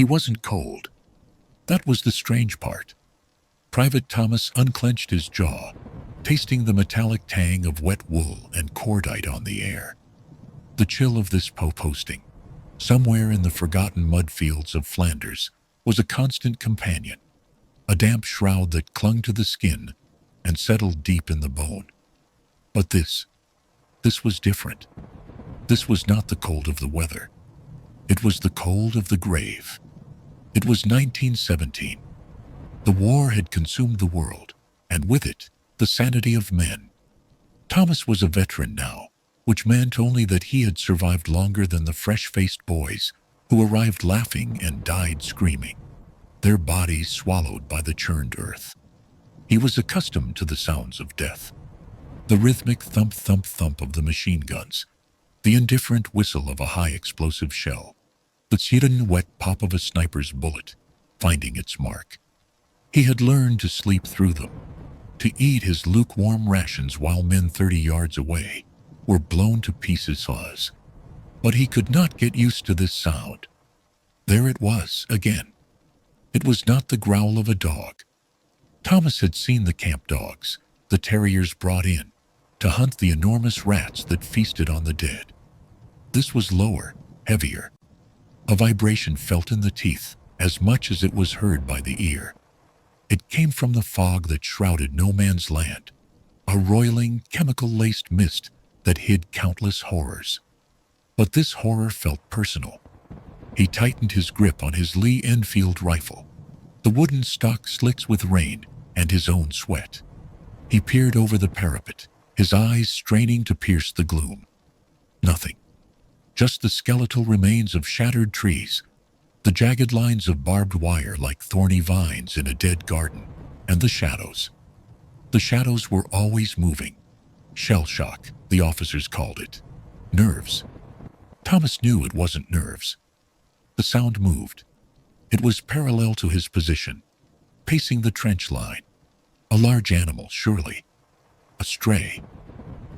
He wasn't cold. That was the strange part. Private Thomas unclenched his jaw, tasting the metallic tang of wet wool and cordite on the air. The chill of this posting, somewhere in the forgotten mud fields of Flanders, was a constant companion, a damp shroud that clung to the skin and settled deep in the bone. But this was different. This was not the cold of the weather. It was the cold of the grave. It was 1917. The war had consumed the world, and with it, the sanity of men. Thomas was a veteran now, which meant only that he had survived longer than the fresh-faced boys who arrived laughing and died screaming, their bodies swallowed by the churned earth. He was accustomed to the sounds of death. The rhythmic thump-thump-thump of the machine guns, the indifferent whistle of a high-explosive shell, the sudden wet pop of a sniper's bullet finding its mark. He had learned to sleep through them, to eat his lukewarm rations while men 30 yards away were blown to pieces. But he could not get used to this sound. There it was again. It was not the growl of a dog. Thomas had seen the camp dogs, the terriers brought in to hunt the enormous rats that feasted on the dead. This was lower, heavier, a vibration felt in the teeth as much as it was heard by the ear. It came from the fog that shrouded no man's land, a roiling, chemical-laced mist that hid countless horrors. But this horror felt personal. He tightened his grip on his Lee Enfield rifle, the wooden stock slicks with rain and his own sweat. He peered over the parapet, his eyes straining to pierce the gloom. Nothing. Just the skeletal remains of shattered trees, the jagged lines of barbed wire like thorny vines in a dead garden, and the shadows. The shadows were always moving. Shellshock, the officers called it. Nerves. Thomas knew it wasn't nerves. The sound moved. It was parallel to his position, pacing the trench line. A large animal, surely. A stray.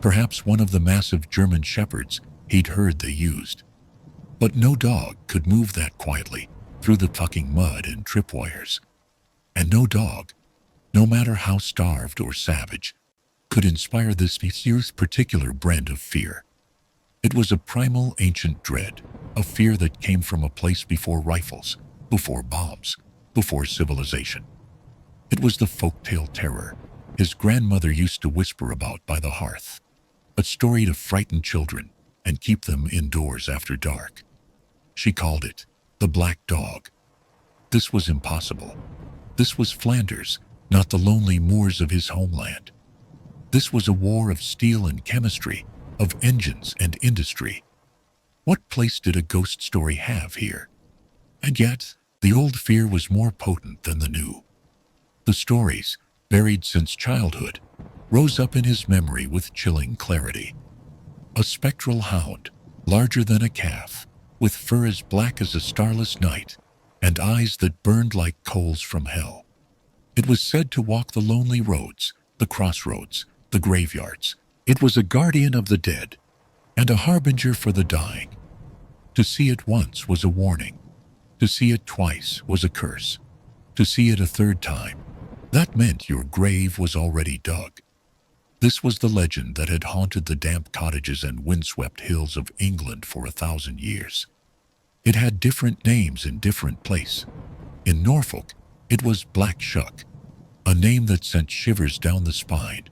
Perhaps one of the massive German shepherds he'd heard they used. But no dog could move that quietly through the fucking mud and tripwires. And no dog, no matter how starved or savage, could inspire this particular brand of fear. It was a primal, ancient dread, a fear that came from a place before rifles, before bombs, before civilization. It was the folktale terror his grandmother used to whisper about by the hearth, a story to frighten children and keep them indoors after dark. She called it the Black Dog. This was impossible. This was Flanders, not the lonely moors of his homeland. This was a war of steel and chemistry, of engines and industry. What place did a ghost story have here? And yet, the old fear was more potent than the new. The stories, buried since childhood, rose up in his memory with chilling clarity. A spectral hound, larger than a calf, with fur as black as a starless night, and eyes that burned like coals from hell. It was said to walk the lonely roads, the crossroads, the graveyards. It was a guardian of the dead, and a harbinger for the dying. To see it once was a warning. To see it twice was a curse. To see it a third time, that meant your grave was already dug. This was the legend that had haunted the damp cottages and windswept hills of England for 1,000 years. It had different names in different places. In Norfolk, it was Black Shuck, a name that sent shivers down the spine,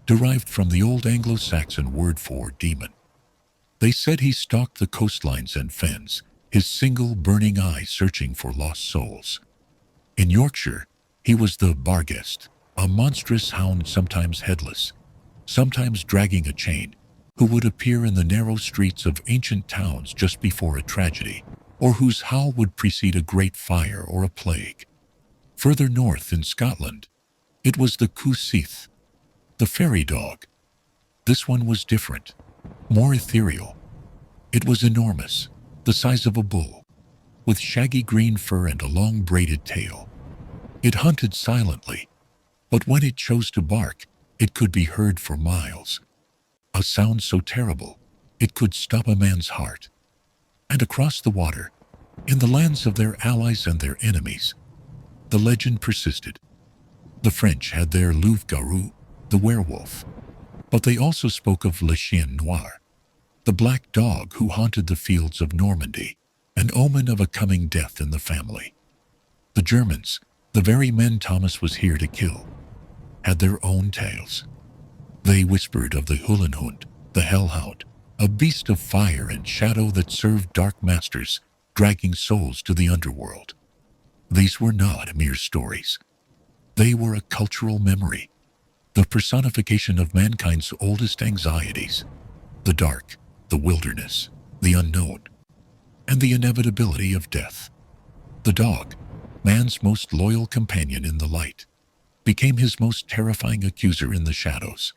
derived from the old Anglo-Saxon word for demon. They said he stalked the coastlines and fens, his single burning eye searching for lost souls. In Yorkshire, he was the Barghest, a monstrous hound sometimes headless, sometimes dragging a chain, who would appear in the narrow streets of ancient towns just before a tragedy, or whose howl would precede a great fire or a plague. Further north in Scotland, it was the Cwsych, the fairy dog. This one was different, more ethereal. It was enormous, the size of a bull, with shaggy green fur and a long braided tail. It hunted silently, but when it chose to bark, it could be heard for miles. A sound so terrible, it could stop a man's heart. And across the water, In the lands of their allies and their enemies, the legend persisted. The French had their loup-garou, the werewolf, but they also spoke of le chien noir, the black dog who haunted the fields of Normandy, an omen of a coming death in the family. The Germans, the very men Thomas was here to kill, had their own tales. They whispered of the Hullenhund, the hellhound, a beast of fire and shadow that served dark masters, dragging souls to the underworld. These were not mere stories. They were a cultural memory, the personification of mankind's oldest anxieties, the dark, the wilderness, the unknown, and the inevitability of death. The dog, man's most loyal companion in the light, became his most terrifying accuser in the shadows.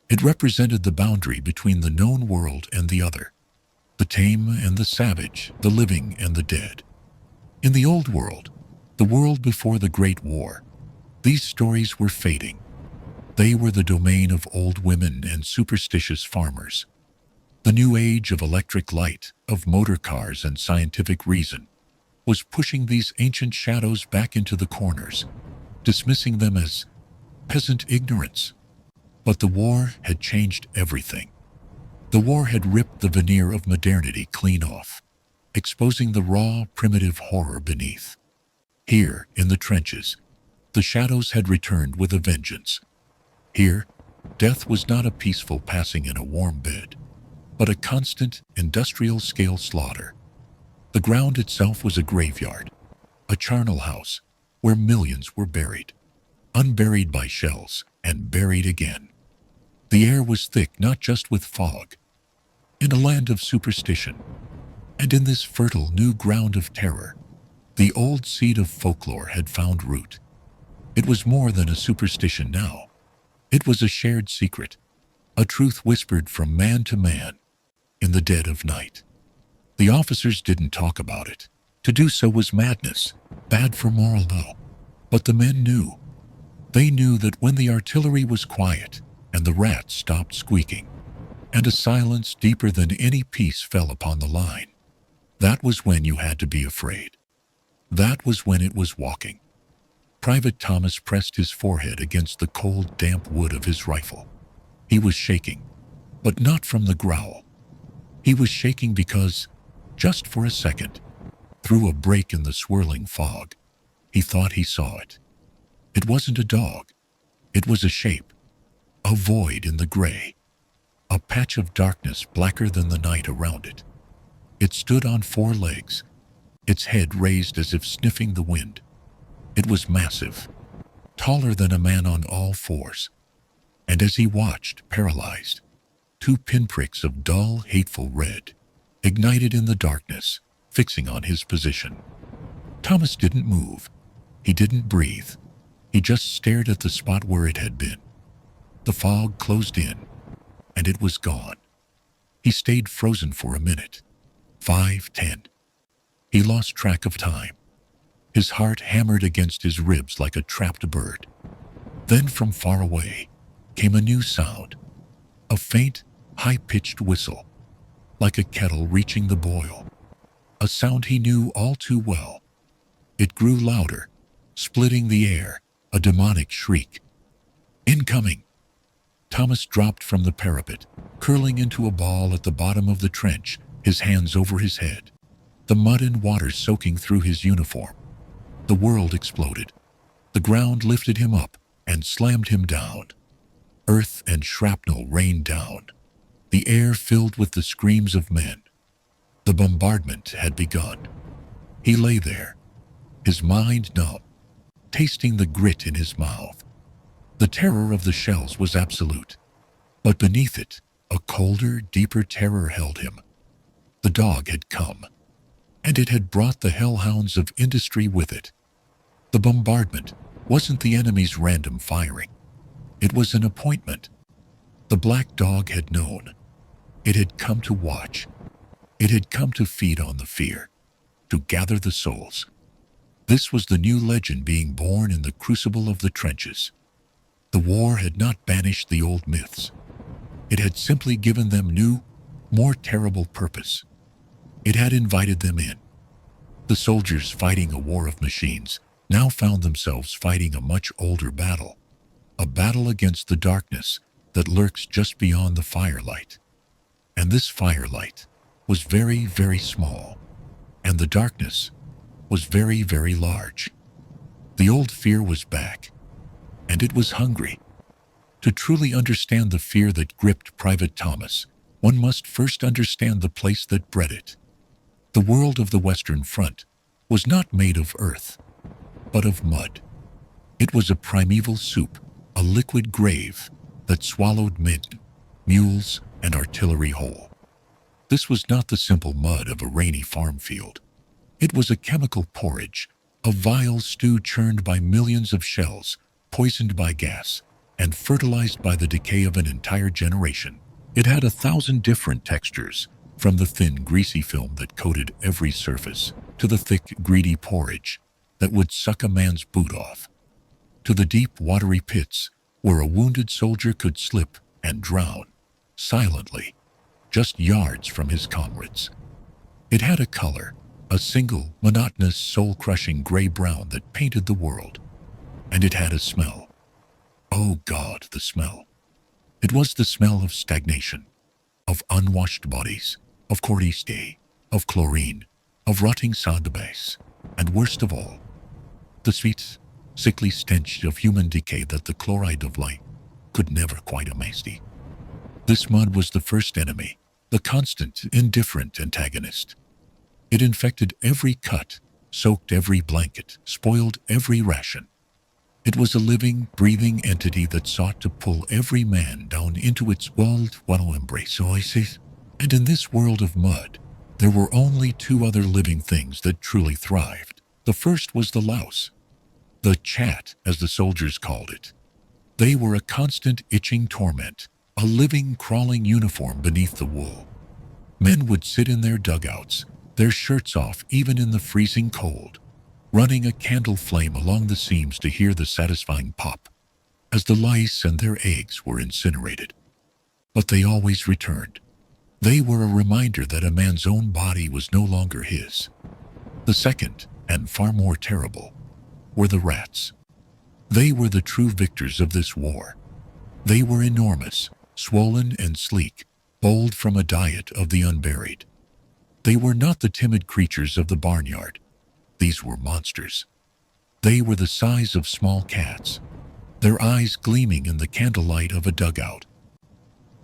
It represented the boundary between the known world and the other, the tame and the savage, the living and the dead. In the old world, the world before the Great War, these stories were fading. They were the domain of old women and superstitious farmers. The new age of electric light, of motor cars and scientific reason, was pushing these ancient shadows back into the corners, dismissing them as peasant ignorance. But the war had changed everything. The war had ripped the veneer of modernity clean off, exposing the raw, primitive horror beneath. Here, in the trenches, the shadows had returned with a vengeance. Here, death was not a peaceful passing in a warm bed, but a constant, industrial-scale slaughter. The ground itself was a graveyard, a charnel house, where millions were buried, unburied by shells, and buried again. The air was thick not just with fog. In a land of superstition, and in this fertile new ground of terror, the old seed of folklore had found root. It was more than a superstition now. It was a shared secret, a truth whispered from man to man in the dead of night. The officers didn't talk about it. To do so was madness, bad for moral law. But the men knew. They knew that when the artillery was quiet and the rats stopped squeaking, and a silence deeper than any peace fell upon the line, that was when you had to be afraid. That was when it was walking. Private Thomas pressed his forehead against the cold, damp wood of his rifle. He was shaking, but not from the growl. He was shaking because, just for a second, through a break in the swirling fog, he thought he saw it. It wasn't a dog. It was a shape, a void in the gray, a patch of darkness blacker than the night around it. It stood on four legs, its head raised as if sniffing the wind. It was massive, taller than a man on all fours. And as he watched, paralyzed, two pinpricks of dull, hateful red ignited in the darkness, fixing on his position. Thomas didn't move. He didn't breathe. He just stared at the spot where it had been. The fog closed in, and it was gone. He stayed frozen for a minute, 5, 10. He lost track of time. His heart hammered against his ribs like a trapped bird. Then from far away came a new sound, a faint, high-pitched whistle, like a kettle reaching the boil, a sound he knew all too well. It grew louder, splitting the air, a demonic shriek. Incoming! Thomas dropped from the parapet, curling into a ball at the bottom of the trench, his hands over his head, the mud and water soaking through his uniform. The world exploded. The ground lifted him up and slammed him down. Earth and shrapnel rained down, the air filled with the screams of men. The bombardment had begun. He lay there, his mind numb, tasting the grit in his mouth. The terror of the shells was absolute, but beneath it, a colder, deeper terror held him. The dog had come, and it had brought the hellhounds of industry with it. The bombardment wasn't the enemy's random firing. It was an appointment. The black dog had known. It had come to watch. It had come to feed on the fear, to gather the souls. This was the new legend being born in the crucible of the trenches. The war had not banished the old myths. It had simply given them new, more terrible purpose. It had invited them in. The soldiers fighting a war of machines now found themselves fighting a much older battle, a battle against the darkness that lurks just beyond the firelight. And this firelight was very, very small, and the darkness was very, very large. The old fear was back, and it was hungry. To truly understand the fear that gripped Private Thomas, one must first understand the place that bred it. The world of the Western Front was not made of earth, but of mud. It was a primeval soup, a liquid grave that swallowed men, mules, and artillery whole. This was not the simple mud of a rainy farm field. It was a chemical porridge, a vile stew churned by millions of shells, poisoned by gas, and fertilized by the decay of an entire generation. It had 1,000 different textures, from the thin, greasy film that coated every surface, to the thick, greedy porridge that would suck a man's boot off, to the deep, watery pits where a wounded soldier could slip and drown, silently, just yards from his comrades. It had a color, a single, monotonous, soul-crushing gray-brown that painted the world. And it had a smell. Oh God, the smell. It was the smell of stagnation, of unwashed bodies, of PTSD, of chlorine, of rotting sawdust, and worst of all, the sweet, sickly stench of human decay that the chloride of life could never quite amaze. This mud was the first enemy, the constant, indifferent antagonist. It infected every cut, soaked every blanket, spoiled every ration. It was a living, breathing entity that sought to pull every man down into its walled, embrace. And in this world of mud, there were only two other living things that truly thrived. The first was the louse, the chat, as the soldiers called it. They were a constant itching torment, a living, crawling uniform beneath the wool. Men would sit in their dugouts, their shirts off even in the freezing cold, running a candle flame along the seams to hear the satisfying pop, as the lice and their eggs were incinerated. But they always returned. They were a reminder that a man's own body was no longer his. The second, and far more terrible, were the rats. They were the true victors of this war. They were enormous, swollen and sleek, bold from a diet of the unburied. They were not the timid creatures of the barnyard. These were monsters. They were the size of small cats, their eyes gleaming in the candlelight of a dugout,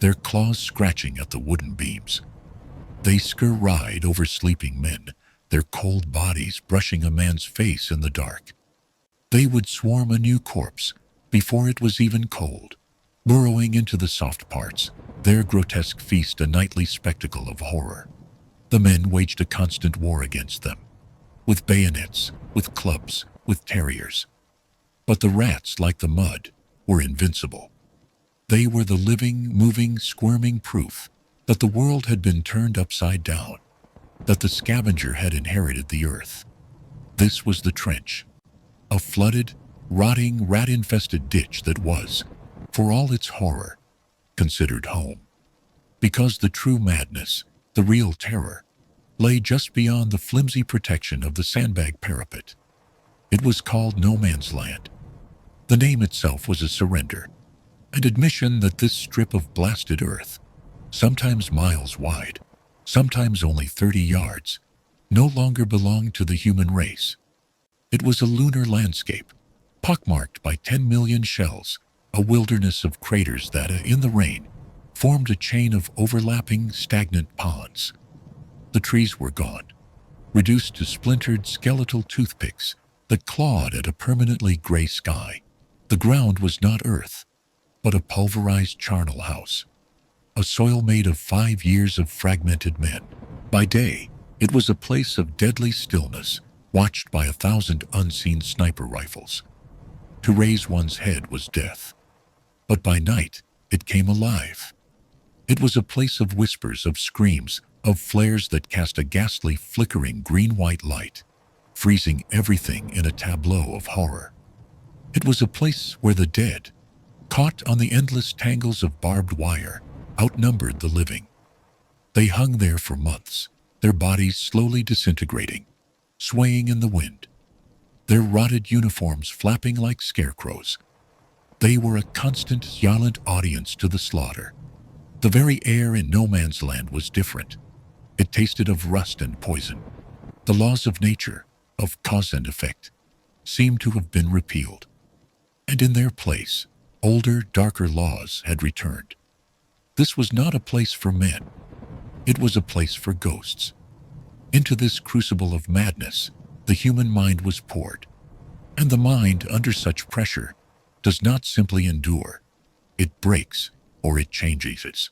their claws scratching at the wooden beams. They scurried over sleeping men, their cold bodies brushing a man's face in the dark. They would swarm a new corpse before it was even cold, burrowing into the soft parts, their grotesque feast a nightly spectacle of horror. The men waged a constant war against them, with bayonets, with clubs, with terriers. But the rats, like the mud, were invincible. They were the living, moving, squirming proof that the world had been turned upside down, that the scavenger had inherited the earth. This was the trench, a flooded, rotting, rat-infested ditch that was, for all its horror, considered home. Because the true madness, the real terror, lay just beyond the flimsy protection of the sandbag parapet. It was called No Man's Land. The name itself was a surrender, an admission that this strip of blasted earth, sometimes miles wide, sometimes only 30 yards, no longer belonged to the human race. It was a lunar landscape, pockmarked by 10 million shells, a wilderness of craters that, in the rain, formed a chain of overlapping, stagnant ponds. The trees were gone, reduced to splintered skeletal toothpicks that clawed at a permanently gray sky. The ground was not earth, but a pulverized charnel house, a soil made of 5 years of fragmented men. By day, it was a place of deadly stillness, watched by 1,000 unseen sniper rifles. To raise one's head was death. But by night, it came alive. It was a place of whispers, of screams, of flares that cast a ghastly, flickering green-white light, freezing everything in a tableau of horror. It was a place where the dead, caught on the endless tangles of barbed wire, outnumbered the living. They hung there for months, their bodies slowly disintegrating, swaying in the wind, their rotted uniforms flapping like scarecrows. They were a constant, silent audience to the slaughter. The very air in no man's land was different. It tasted of rust and poison. The laws of nature, of cause and effect, seemed to have been repealed. And in their place, older, darker laws had returned. This was not a place for men. It was a place for ghosts. Into this crucible of madness, the human mind was poured. And the mind, under such pressure, does not simply endure. It breaks, or it changes.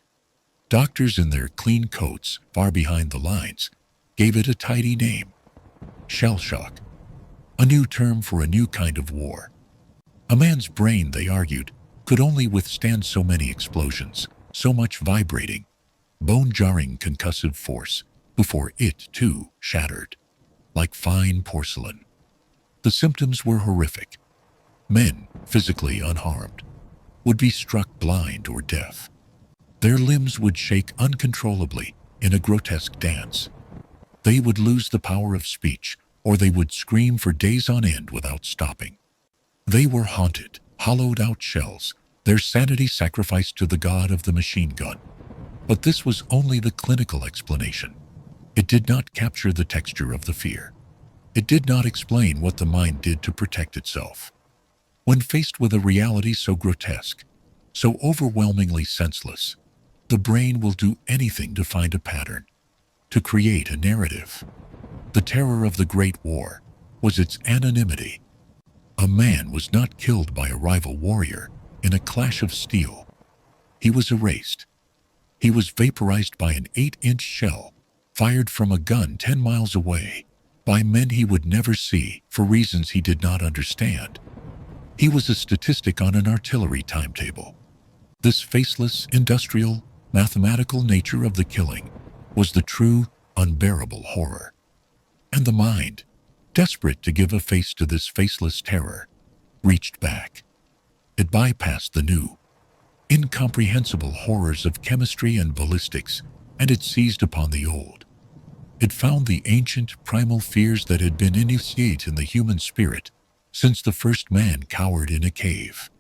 Doctors in their clean coats, far behind the lines, gave it a tidy name: shellshock, a new term for a new kind of war. A man's brain, they argued, could only withstand so many explosions, so much vibrating, bone-jarring concussive force, before it, too, shattered, like fine porcelain. The symptoms were horrific. Men, physically unharmed, would be struck blind or deaf. Their limbs would shake uncontrollably in a grotesque dance. They would lose the power of speech, or they would scream for days on end without stopping. They were haunted, hollowed-out shells, their sanity sacrificed to the god of the machine gun. But this was only the clinical explanation. It did not capture the texture of the fear. It did not explain what the mind did to protect itself. When faced with a reality so grotesque, so overwhelmingly senseless, the brain will do anything to find a pattern, to create a narrative. The terror of the Great War was its anonymity. A man was not killed by a rival warrior in a clash of steel. He was erased. He was vaporized by an 8-inch shell fired from a gun 10 miles away by men he would never see for reasons he did not understand. He was a statistic on an artillery timetable. This faceless, industrial, mathematical nature of the killing was the true, unbearable horror. And the mind, desperate to give a face to this faceless terror, reached back. It bypassed the new, incomprehensible horrors of chemistry and ballistics, and it seized upon the old. It found the ancient, primal fears that had been innate in the human spirit since the first man cowered in a cave,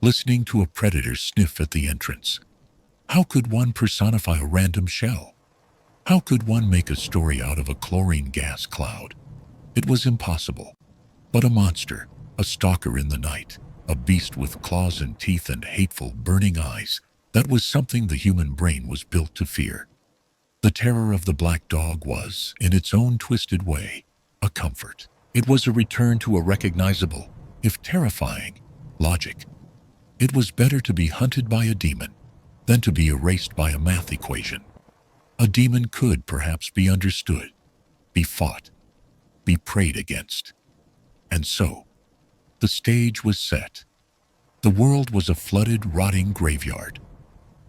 listening to a predator sniff at the entrance. How could one personify a random shell? How could one make a story out of a chlorine gas cloud? It was impossible. But a monster, a stalker in the night, a beast with claws and teeth and hateful, burning eyes, that was something the human brain was built to fear. The terror of the black dog was, in its own twisted way, a comfort. It was a return to a recognizable, if terrifying, logic. It was better to be hunted by a demon than to be erased by a math equation. A demon could perhaps be understood, be fought, be prayed against. And so, the stage was set. The world was a flooded, rotting graveyard.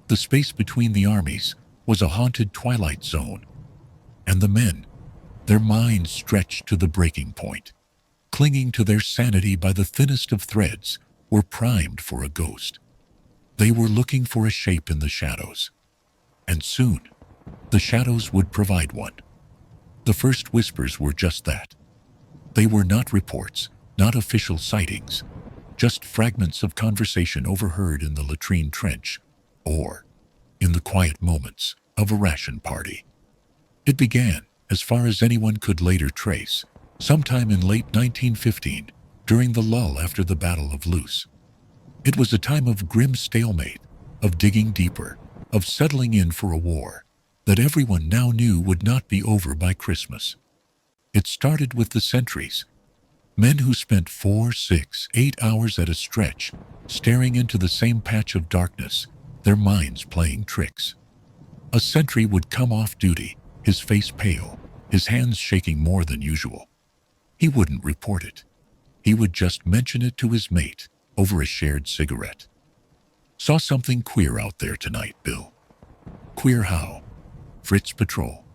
The space between the armies was a haunted twilight zone. And the men, their minds stretched to the breaking point, clinging to their sanity by the thinnest of threads, were primed for a ghost. They were looking for a shape in the shadows. And soon, the shadows would provide one. The first whispers were just that. They were not reports, not official sightings, just fragments of conversation overheard in the latrine trench, or in the quiet moments of a ration party. It began, as far as anyone could later trace, sometime in late 1915, during the lull after the Battle of Loos. It was a time of grim stalemate, of digging deeper, of settling in for a war that everyone now knew would not be over by Christmas. It started with the sentries, men who spent 4, 6, 8 hours at a stretch, staring into the same patch of darkness, their minds playing tricks. A sentry would come off duty, his face pale, his hands shaking more than usual. He wouldn't report it. He would just mention it to his mate over a shared cigarette. Saw something queer out there tonight, Bill. Queer how? Fritz Patrol.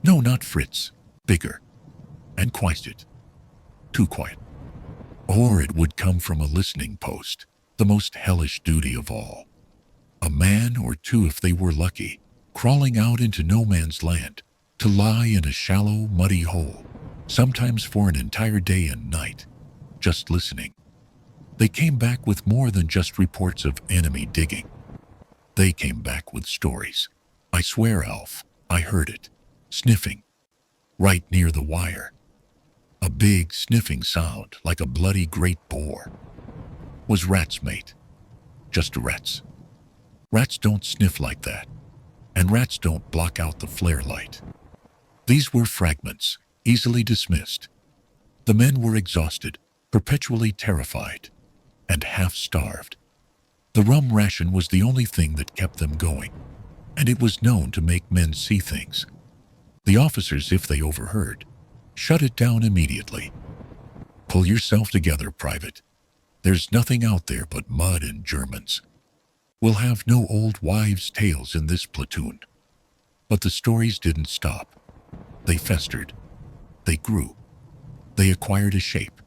No, not Fritz. Bigger. And quiet. Too quiet. Or it would come from a listening post, the most hellish duty of all. A man or two, if they were lucky, crawling out into no man's land to lie in a shallow, muddy hole, sometimes for an entire day and night, just listening. They came back with more than just reports of enemy digging. They came back with stories. I swear, Alf, I heard it, sniffing, right near the wire. A big sniffing sound like a bloody great boar. Was rats, mate. Just rats. Rats don't sniff like that, and rats don't block out the flare light. These were fragments, easily dismissed. The men were exhausted, perpetually terrified, and half-starved. The rum ration was the only thing that kept them going, and it was known to make men see things. The officers, if they overheard, shut it down immediately. Pull yourself together, Private. There's nothing out there but mud and Germans. We'll have no old wives' tales in this platoon. But the stories didn't stop. They festered. They grew. They acquired a shape.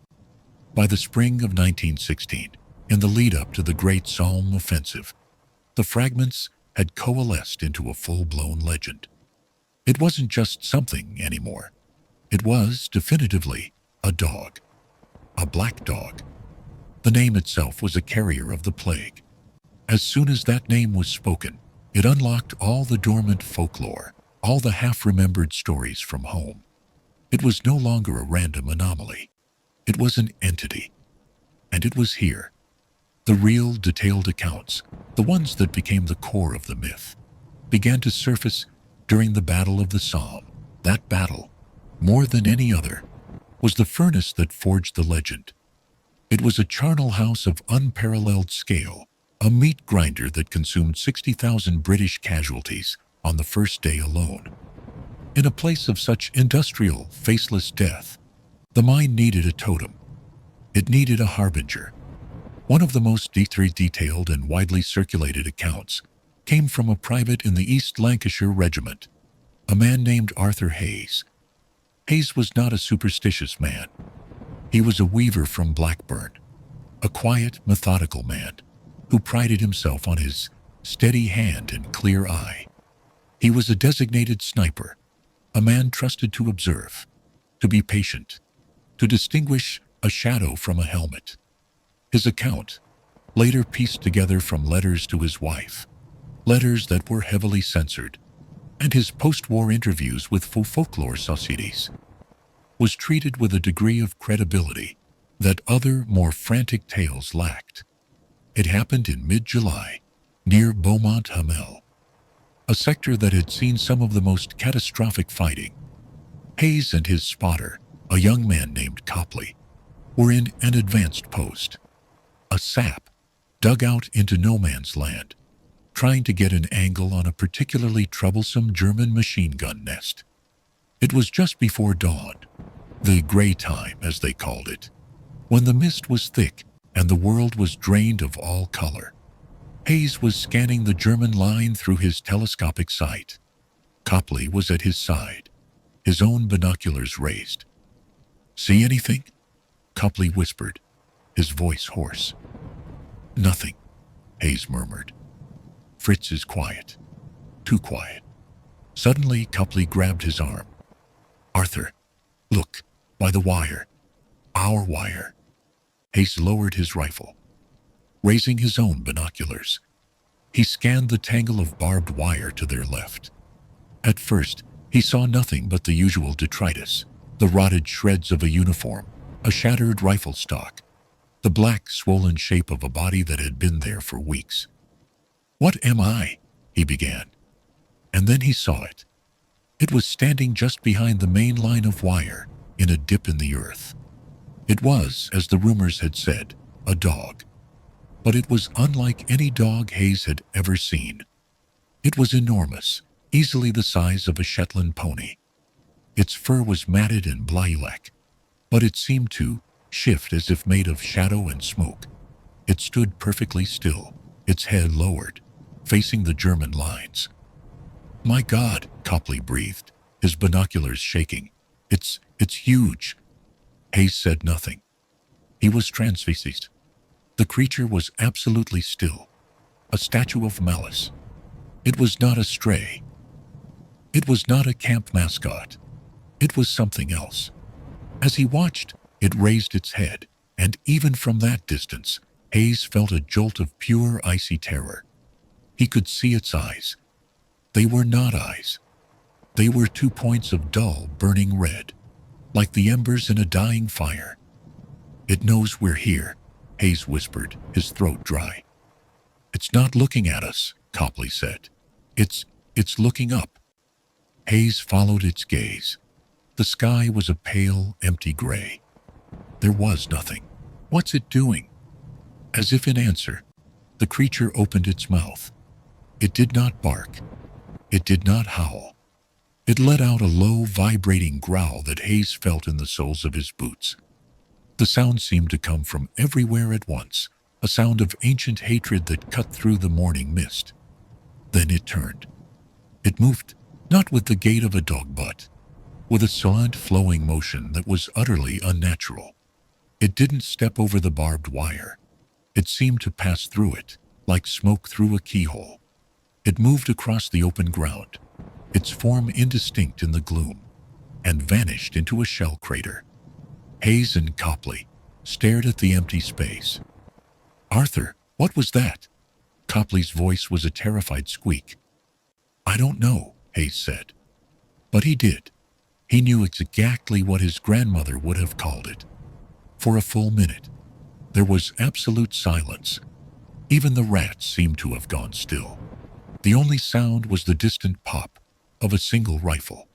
By the spring of 1916, in the lead-up to the Great Somme Offensive, the fragments had coalesced into a full-blown legend. It wasn't just something anymore. It was, definitively, a dog. A black dog. The name itself was a carrier of the plague. As soon as that name was spoken, it unlocked all the dormant folklore, all the half-remembered stories from home. It was no longer a random anomaly. It was an entity. And it was here. The real, detailed accounts, the ones that became the core of the myth, began to surface during the Battle of the Somme. That battle, more than any other, was the furnace that forged the legend. It was a charnel house of unparalleled scale, a meat grinder that consumed 60,000 British casualties on the first day alone. In a place of such industrial, faceless death, the mine needed a totem. It needed a harbinger. One of the most detailed and widely circulated accounts came from a private in the East Lancashire Regiment, a man named Arthur Hayes. Hayes was not a superstitious man. He was a weaver from Blackburn, a quiet, methodical man who prided himself on his steady hand and clear eye. He was a designated sniper, a man trusted to observe, to be patient, to distinguish a shadow from a helmet. His account, later pieced together from letters to his wife, letters that were heavily censored, and his post-war interviews with folklore societies, was treated with a degree of credibility that other, more frantic tales lacked. It happened in mid-July, near Beaumont-Hamel, a sector that had seen some of the most catastrophic fighting. Hayes and his spotter, a young man named Copley, were in an advanced post, a sap dug out into no man's land, trying to get an angle on a particularly troublesome German machine gun nest. It was just before dawn, the gray time, as they called it, when the mist was thick and the world was drained of all color. Hayes was scanning the German line through his telescopic sight. Copley was at his side, his own binoculars raised. "See anything?" Copley whispered, his voice hoarse. "Nothing," Hayes murmured. "Fritz is quiet. Too quiet." Suddenly, Copley grabbed his arm. "Arthur, look, by the wire. Our wire." Hayes lowered his rifle. Raising his own binoculars, he scanned the tangle of barbed wire to their left. At first, he saw nothing but the usual detritus, the rotted shreds of a uniform, a shattered rifle stock, the black, swollen shape of a body that had been there for weeks. "What am I?" he began. And then he saw it. It was standing just behind the main line of wire, in a dip in the earth. It was, as the rumors had said, a dog. But it was unlike any dog Hayes had ever seen. It was enormous, easily the size of a Shetland pony. Its fur was matted and lilac, but it seemed to shift as if made of shadow and smoke. It stood perfectly still, its head lowered, facing the German lines. "My God," Copley breathed, his binoculars shaking. It's huge." Hayes said nothing. He was transfixed. The creature was absolutely still, a statue of malice. It was not a stray. It was not a camp mascot. It was something else. As he watched, it raised its head, and even from that distance, Hayes felt a jolt of pure icy terror. He could see its eyes. They were not eyes. They were 2 points of dull, burning red, like the embers in a dying fire. "It knows we're here," Hayes whispered, his throat dry. "It's not looking at us," Copley said. It's looking up." Hayes followed its gaze. The sky was a pale, empty gray. There was nothing. "What's it doing?" As if in answer, the creature opened its mouth. It did not bark. It did not howl. It let out a low, vibrating growl that Hayes felt in the soles of his boots. The sound seemed to come from everywhere at once, a sound of ancient hatred that cut through the morning mist. Then it turned. It moved, not with the gait of a dog but with a silent, flowing motion that was utterly unnatural. It didn't step over the barbed wire. It seemed to pass through it, like smoke through a keyhole. It moved across the open ground, its form indistinct in the gloom, and vanished into a shell crater. Hayes and Copley stared at the empty space. "Arthur, what was that?" Copley's voice was a terrified squeak. "I don't know," Hayes said. But he did. He knew exactly what his grandmother would have called it. For a full minute, there was absolute silence. Even the rats seemed to have gone still. The only sound was the distant pop of a single rifle,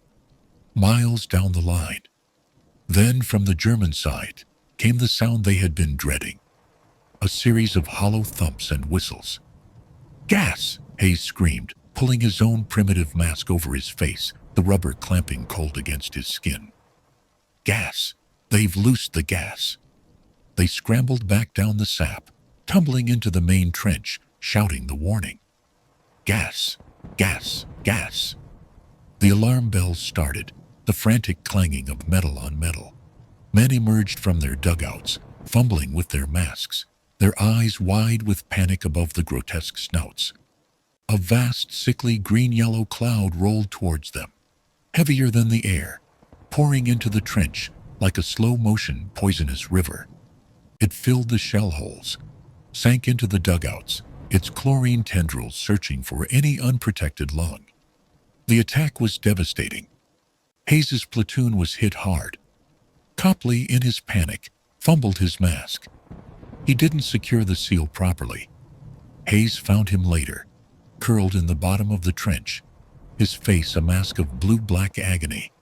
miles down the line. Then from the German side came the sound they had been dreading, a series of hollow thumps and whistles. "Gas!" Hayes screamed, pulling his own primitive mask over his face, the rubber clamping cold against his skin. "Gas! They've loosed the gas!" They scrambled back down the sap, tumbling into the main trench, shouting the warning. "Gas! Gas! Gas!" The alarm bells started, the frantic clanging of metal on metal. Men emerged from their dugouts, fumbling with their masks, their eyes wide with panic above the grotesque snouts. A vast, sickly green-yellow cloud rolled towards them, heavier than the air, pouring into the trench like a slow-motion, poisonous river. It filled the shell holes, sank into the dugouts, its chlorine tendrils searching for any unprotected lung. The attack was devastating. Hayes's platoon was hit hard. Copley, in his panic, fumbled his mask. He didn't secure the seal properly. Hayes found him later, curled in the bottom of the trench, his face a mask of blue-black agony,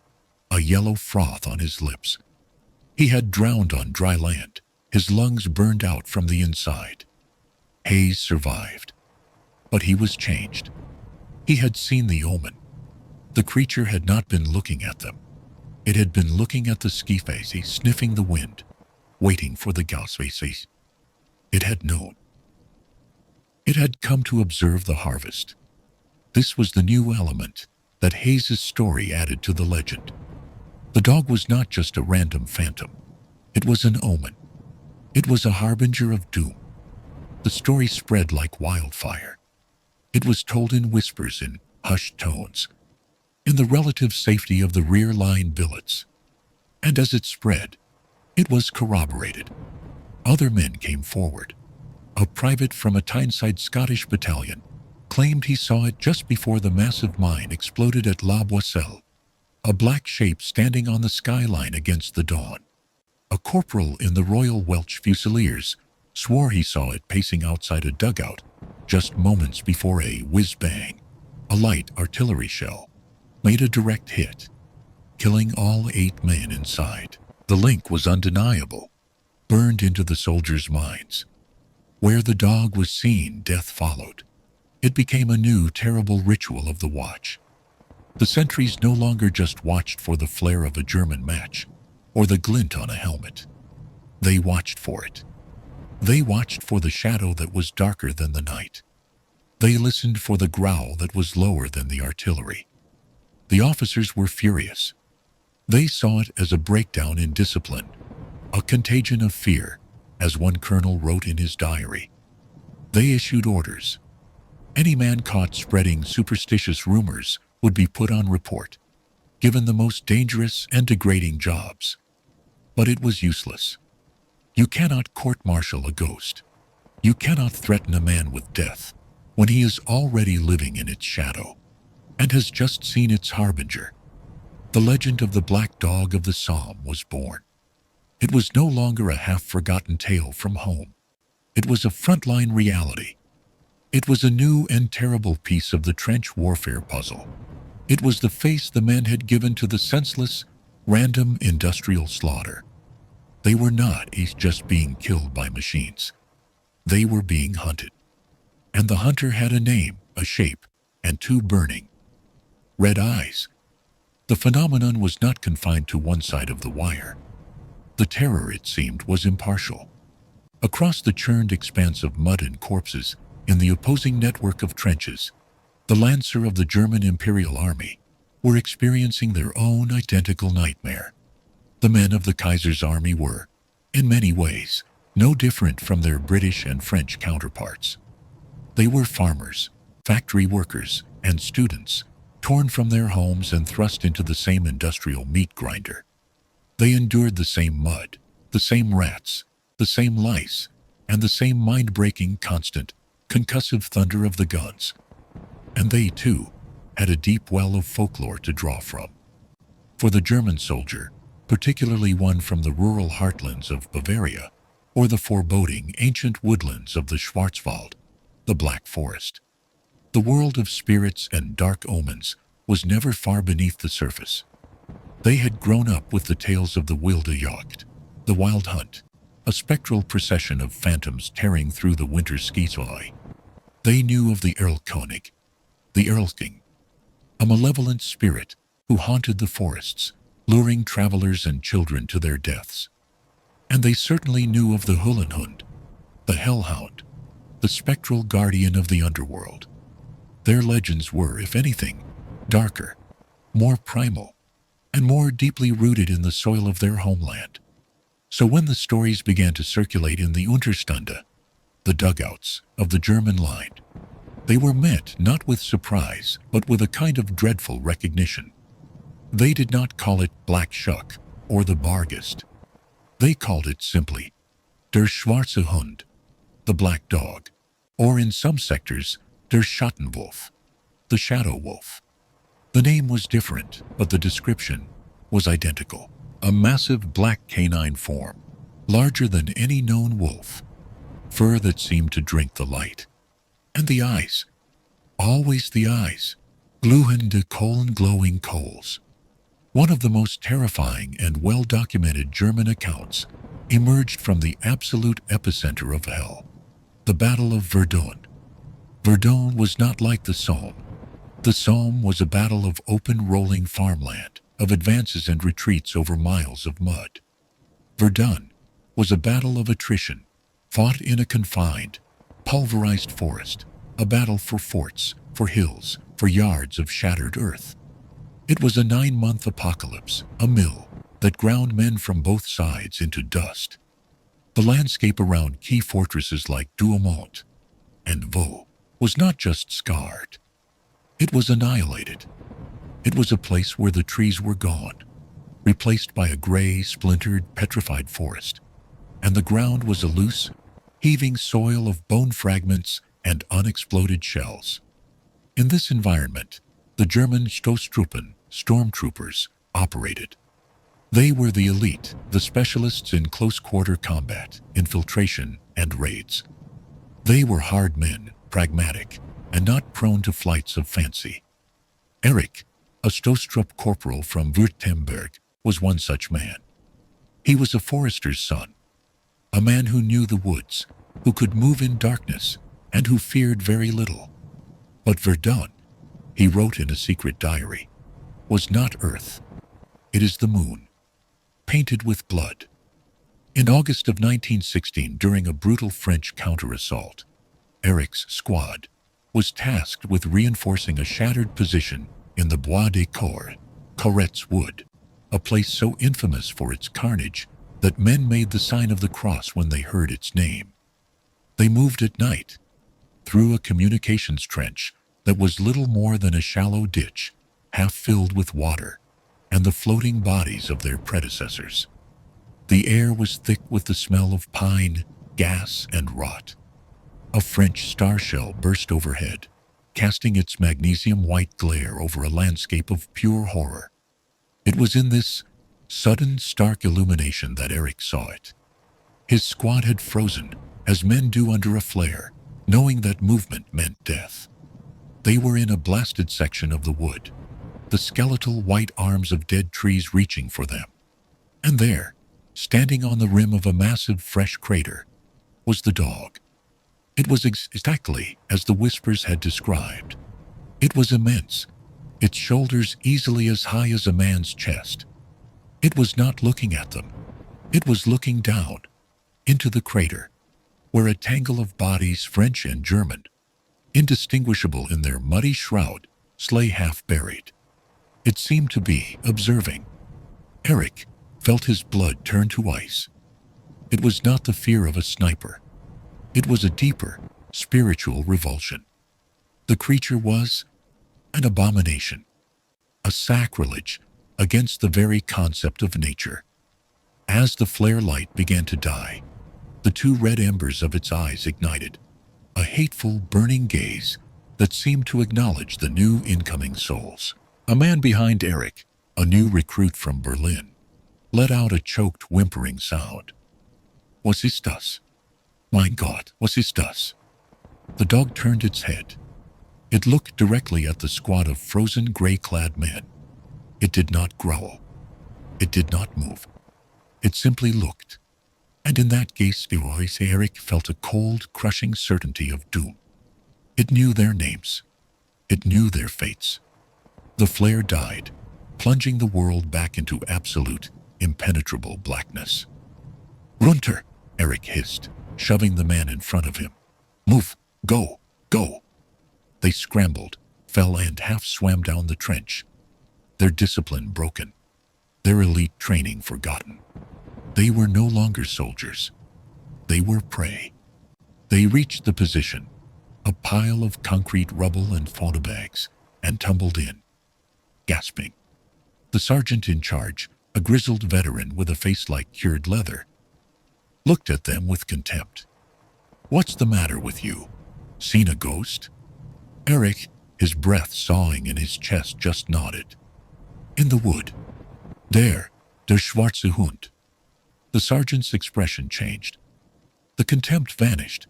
a yellow froth on his lips. He had drowned on dry land, his lungs burned out from the inside. Hayes survived, but he was changed. He had seen the omen. The creature had not been looking at them. It had been looking at the ski face, sniffing the wind, waiting for the gas face. It had known. It had come to observe the harvest. This was the new element that Hayes's story added to the legend. The dog was not just a random phantom. It was an omen. It was a harbinger of doom. The story spread like wildfire. It was told in whispers, in hushed tones, in the relative safety of the rear line billets. And as it spread, it was corroborated. Other men came forward. A private from a Tyneside Scottish battalion claimed he saw it just before the massive mine exploded at La Boisselle, a black shape standing on the skyline against the dawn. A corporal in the Royal Welsh Fusiliers swore he saw it pacing outside a dugout just moments before a whiz-bang, a light artillery shell, made a direct hit, killing all 8 men inside. The link was undeniable, burned into the soldiers' minds. Where the dog was seen, death followed. It became a new, terrible ritual of the watch. The sentries no longer just watched for the flare of a German match or the glint on a helmet. They watched for it. They watched for the shadow that was darker than the night. They listened for the growl that was lower than the artillery. The officers were furious. They saw it as a breakdown in discipline, a contagion of fear, as one colonel wrote in his diary. They issued orders. Any man caught spreading superstitious rumors would be put on report, given the most dangerous and degrading jobs. But it was useless. You cannot court-martial a ghost. You cannot threaten a man with death when he is already living in its shadow and has just seen its harbinger. The legend of the black dog of the Somme was born. It was no longer a half-forgotten tale from home. It was a frontline reality. It was a new and terrible piece of the trench warfare puzzle. It was the face the men had given to the senseless, random industrial slaughter. They were not just being killed by machines. They were being hunted. And the hunter had a name, a shape, and two burning red eyes. The phenomenon was not confined to one side of the wire. The terror, it seemed, was impartial. Across the churned expanse of mud and corpses, in the opposing network of trenches, the Lancer of the German Imperial Army were experiencing their own identical nightmare. The men of the Kaiser's army were, in many ways, no different from their British and French counterparts. They were farmers, factory workers, and students, torn from their homes and thrust into the same industrial meat grinder. They endured the same mud, the same rats, the same lice, and the same mind-breaking, constant, concussive thunder of the guns. And they, too, had a deep well of folklore to draw from. For the German soldier, particularly one from the rural heartlands of Bavaria, or the foreboding ancient woodlands of the Schwarzwald, the Black Forest, the world of spirits and dark omens was never far beneath the surface. They had grown up with the tales of the wilde jacht, the wild hunt, a spectral procession of phantoms tearing through the winter schizoid. They knew of the Erlkönig, the Erlking, a malevolent spirit who haunted the forests, luring travelers and children to their deaths. And they certainly knew of the Hullenhund, the Hellhound, the spectral guardian of the underworld. Their legends were, if anything, darker, more primal, and more deeply rooted in the soil of their homeland. So when the stories began to circulate in the Unterstunde, the dugouts of the German line, they were met not with surprise, but with a kind of dreadful recognition. They did not call it Black Shuck or the Bargist. They called it simply Der Schwarze Hund, the Black Dog, or in some sectors, Der Schattenwolf, the Shadow Wolf. The name was different, but the description was identical. A massive black canine form, larger than any known wolf, fur that seemed to drink the light. And the eyes, always the eyes, glühende Kohlen, glowing coals. One of the most terrifying and well-documented German accounts emerged from the absolute epicenter of hell, the Battle of Verdun. Verdun was not like the Somme. The Somme was a battle of open rolling farmland, of advances and retreats over miles of mud. Verdun was a battle of attrition, fought in a confined, pulverized forest, a battle for forts, for hills, for yards of shattered earth. It was a 9-month apocalypse, a mill that ground men from both sides into dust. The landscape around key fortresses like Douaumont and Vaux was not just scarred. It was annihilated. It was a place where the trees were gone, replaced by a gray, splintered, petrified forest, and the ground was a loose, heaving soil of bone fragments and unexploded shells. In this environment, the German Stoßtruppen, stormtroopers, operated. They were the elite, the specialists in close-quarter combat, infiltration, and raids. They were hard men, pragmatic, and not prone to flights of fancy. Erich, a Stoßtrupp corporal from Württemberg, was one such man. He was a forester's son, a man who knew the woods, who could move in darkness, and who feared very little. But Verdun, he wrote in a secret diary, was not Earth. It is the moon, painted with blood. In August of 1916, during a brutal French counter-assault, Erich's squad was tasked with reinforcing a shattered position in the Bois des Cours, Coret's Wood, a place so infamous for its carnage that men made the sign of the cross when they heard its name. They moved at night, through a communications trench that was little more than a shallow ditch, half filled with water, and the floating bodies of their predecessors. The air was thick with the smell of pine, gas, and rot. A French star shell burst overhead, casting its magnesium-white glare over a landscape of pure horror. It was in this sudden, stark illumination that Eric saw it. His squad had frozen, as men do under a flare, knowing that movement meant death. They were in a blasted section of the wood, the skeletal white arms of dead trees reaching for them. And there, standing on the rim of a massive fresh crater, was the dog. It was exactly as the whispers had described. It was immense, its shoulders easily as high as a man's chest. It was not looking at them. It was looking down, into the crater, where a tangle of bodies, French and German, indistinguishable in their muddy shroud, lay half buried. It seemed to be observing. Eric felt his blood turn to ice. It was not the fear of a sniper. It was a deeper, spiritual revulsion. The creature was an abomination, a sacrilege against the very concept of nature. As the flare light began to die, the two red embers of its eyes ignited, a hateful, burning gaze that seemed to acknowledge the new incoming souls. A man behind Eric, a new recruit from Berlin, let out a choked, whimpering sound. Was ist das? Mein Gott, was ist das? The dog turned its head. It looked directly at the squad of frozen, gray-clad men. It did not growl. It did not move. It simply looked. And in that gaze, Eric felt a cold, crushing certainty of doom. It knew their names. It knew their fates. The flare died, plunging the world back into absolute, impenetrable blackness. "Runter," Eric hissed, shoving the man in front of him. "Move! Go! Go!" They scrambled, fell, and half swam down the trench. Their discipline broken. Their elite training forgotten. They were no longer soldiers. They were prey. They reached the position, a pile of concrete rubble and photo bags, and tumbled in, gasping. The sergeant in charge, a grizzled veteran with a face like cured leather, looked at them with contempt. "What's the matter with you? Seen a ghost?" Eric, his breath sawing in his chest, just nodded. "In the wood. Der schwarze Hund." The sergeant's expression changed. The contempt vanished,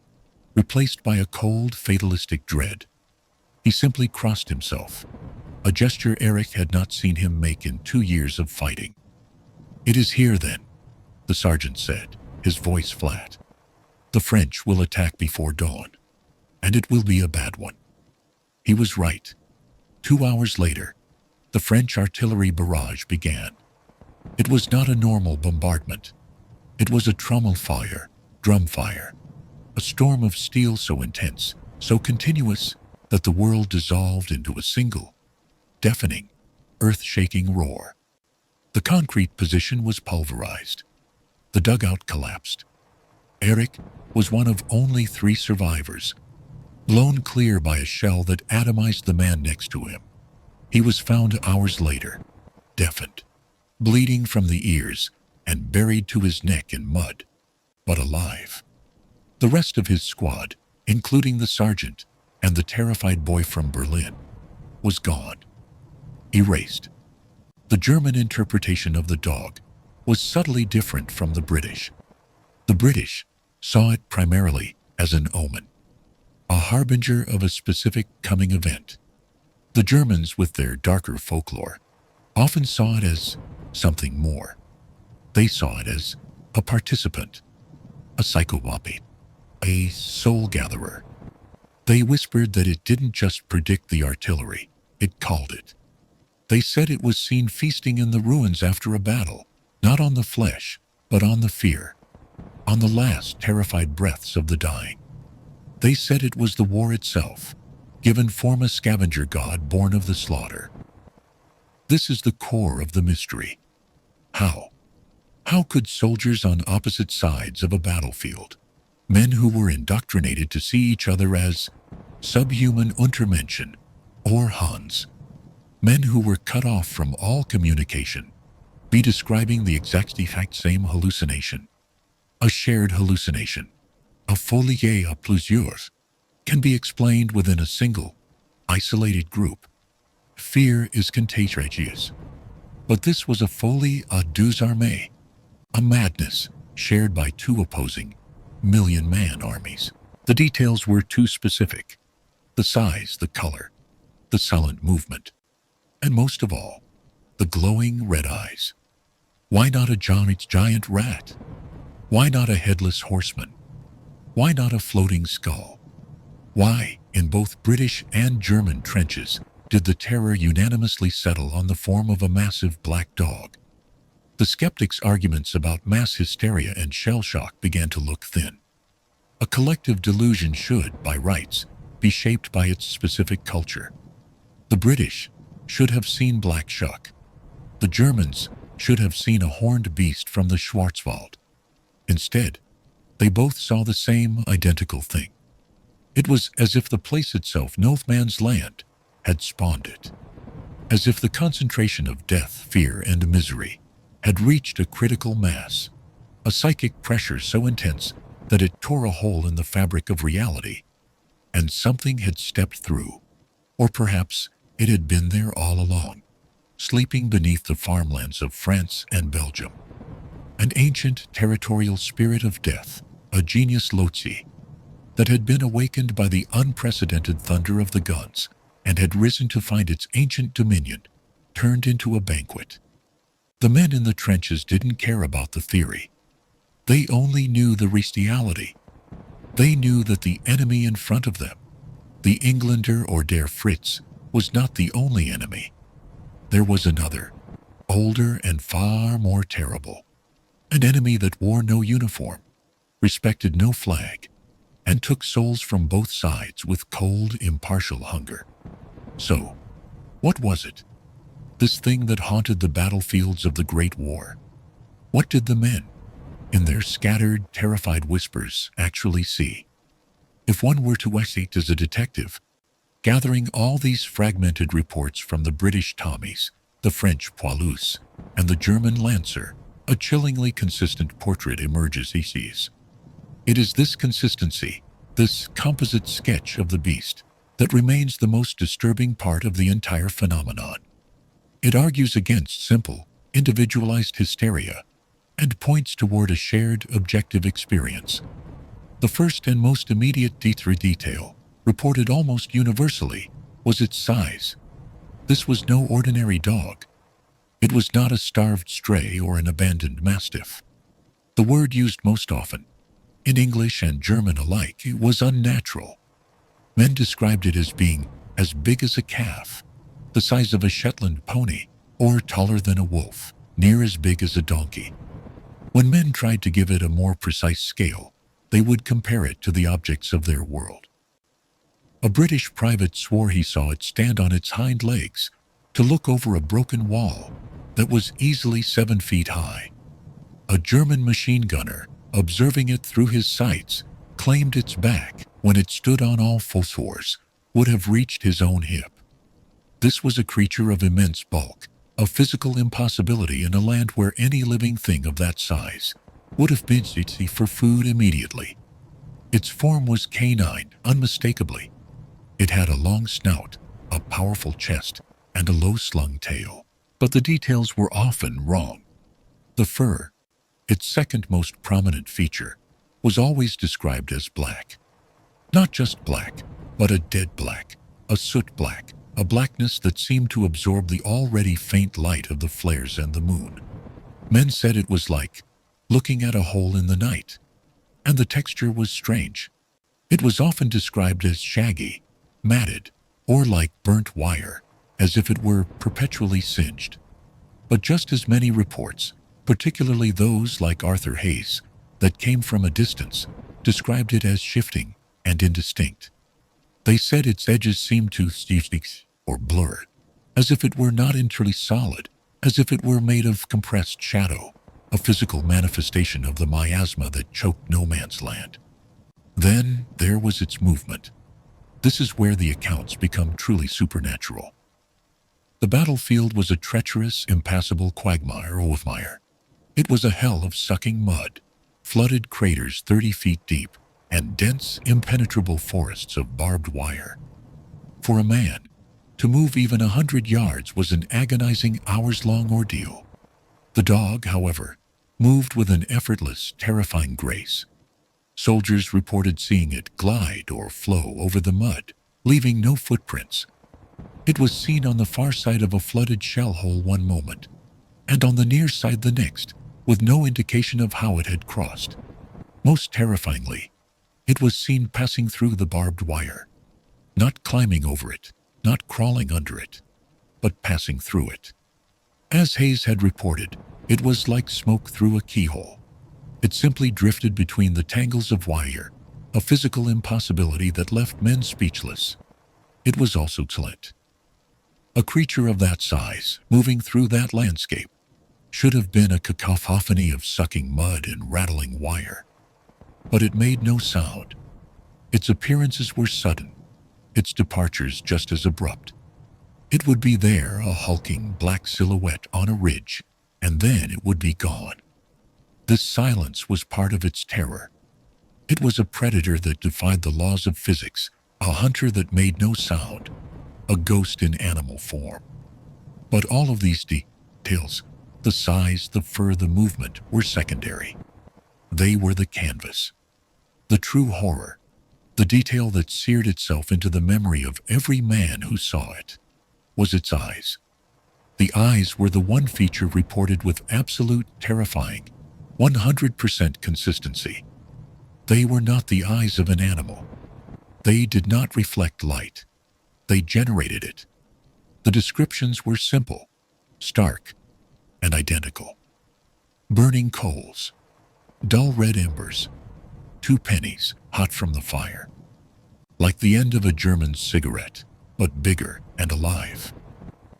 replaced by a cold, fatalistic dread. He simply crossed himself, a gesture Eric had not seen him make in 2 years of fighting. "It is here, then," the sergeant said, his voice flat. "The French will attack before dawn, and it will be a bad one." He was right. 2 hours later, the French artillery barrage began. It was not a normal bombardment. It was a trommel fire, drum fire, a storm of steel so intense, so continuous, that the world dissolved into a single, deafening, earth-shaking roar. The concrete position was pulverized. The dugout collapsed. Eric was one of only 3 survivors, blown clear by a shell that atomized the man next to him. He was found hours later, deafened, bleeding from the ears, and buried to his neck in mud, but alive. The rest of his squad, including the sergeant and the terrified boy from Berlin, was gone, erased. The German interpretation of the dog was subtly different from the British. The British saw it primarily as an omen, a harbinger of a specific coming event. The Germans, with their darker folklore, often saw it as something more. They saw it as a participant, a psychopathy, a soul gatherer. They whispered that it didn't just predict the artillery, it called it. They said it was seen feasting in the ruins after a battle, not on the flesh, but on the fear, on the last terrified breaths of the dying. They said it was the war itself, given form a scavenger god born of the slaughter. This is the core of the mystery. How? How could soldiers on opposite sides of a battlefield, men who were indoctrinated to see each other as subhuman Untermenschen or Huns, men who were cut off from all communication, be describing the exact same hallucination. A shared hallucination, a folie à plusieurs, can be explained within a single, isolated group. Fear is contagious. But this was a folie à deux armées, a madness shared by two opposing million-man armies. The details were too specific. The size, the color, the silent movement, and most of all, the glowing red eyes. Why not a giant rat? Why not a headless horseman? Why not a floating skull? Why, in both British and German trenches, did the terror unanimously settle on the form of a massive black dog? The skeptics' arguments about mass hysteria and shellshock began to look thin. A collective delusion should, by rights, be shaped by its specific culture. The British should have seen black shuck. The Germans should have seen a horned beast from the Schwarzwald. Instead, they both saw the same identical thing. It was as if the place itself, no man's land, had spawned it. As if the concentration of death, fear, and misery had reached a critical mass, a psychic pressure so intense that it tore a hole in the fabric of reality, and something had stepped through, or perhaps it had been there all along, sleeping beneath the farmlands of France and Belgium. An ancient territorial spirit of death, a genius loci, that had been awakened by the unprecedented thunder of the guns and had risen to find its ancient dominion turned into a banquet. The men in the trenches didn't care about the theory. They only knew the reality. They knew that the enemy in front of them, the Englander or Der Fritz, was not the only enemy. There was another, older and far more terrible. An enemy that wore no uniform, respected no flag, and took souls from both sides with cold, impartial hunger. So, what was it? This thing that haunted the battlefields of the Great War? What did the men, in their scattered, terrified whispers, actually see? If one were to act as a detective, gathering all these fragmented reports from the British Tommies, the French poilus, and the German Lancer, a chillingly consistent portrait emerges. It is this consistency, this composite sketch of the beast, that remains the most disturbing part of the entire phenomenon. It argues against simple, individualized hysteria and points toward a shared, objective experience. The first and most immediate detail, reported almost universally, was its size. This was no ordinary dog. It was not a starved stray or an abandoned mastiff. The word used most often, in English and German alike, was unnatural. Men described it as being as big as a calf, the size of a Shetland pony, or taller than a wolf, near as big as a donkey. When men tried to give it a more precise scale, they would compare it to the objects of their world. A British private swore he saw it stand on its hind legs to look over a broken wall that was easily 7 feet high. A German machine gunner, observing it through his sights, claimed its back, when it stood on all fours, would have reached his own hip. This was a creature of immense bulk, a physical impossibility in a land where any living thing of that size would have been easy for food immediately. Its form was canine, unmistakably. It had a long snout, a powerful chest, and a low-slung tail. But the details were often wrong. The fur, its second most prominent feature, was always described as black. Not just black, but a dead black, a soot black, a blackness that seemed to absorb the already faint light of the flares and the moon. Men said it was like looking at a hole in the night, and the texture was strange. It was often described as shaggy, matted, or like burnt wire, as if it were perpetually singed. But just as many reports, particularly those like Arthur Hayes, that came from a distance, described it as shifting and indistinct. They said its edges seemed to stick or blur, as if it were not entirely solid, as if it were made of compressed shadow, a physical manifestation of the miasma that choked no man's land. Then there was its movement. This is where the accounts become truly supernatural. The battlefield was a treacherous, impassable quagmire. It was a hell of sucking mud, flooded craters 30 feet deep, and dense, impenetrable forests of barbed wire. For a man, to move even 100 yards was an agonizing hours-long ordeal. The dog, however, moved with an effortless, terrifying grace. Soldiers reported seeing it glide or flow over the mud, leaving no footprints. It was seen on the far side of a flooded shell hole one moment, and on the near side the next, with no indication of how it had crossed. Most terrifyingly, it was seen passing through the barbed wire, not climbing over it, not crawling under it, but passing through it. As Hayes had reported, it was like smoke through a keyhole. It simply drifted between the tangles of wire, a physical impossibility that left men speechless. It was also silent. A creature of that size, moving through that landscape, should have been a cacophony of sucking mud and rattling wire. But it made no sound. Its appearances were sudden, its departures just as abrupt. It would be there, a hulking black silhouette on a ridge, and then it would be gone. This silence was part of its terror. It was a predator that defied the laws of physics, a hunter that made no sound, a ghost in animal form. But all of these details, the size, the fur, the movement, were secondary. They were the canvas. The true horror, the detail that seared itself into the memory of every man who saw it, was its eyes. The eyes were the one feature reported with absolute, terrifying, 100% consistency. They were not the eyes of an animal. They did not reflect light. They generated it. The descriptions were simple, stark, and identical. Burning coals, dull red embers, 2 pennies hot from the fire. Like the end of a German cigarette, but bigger and alive.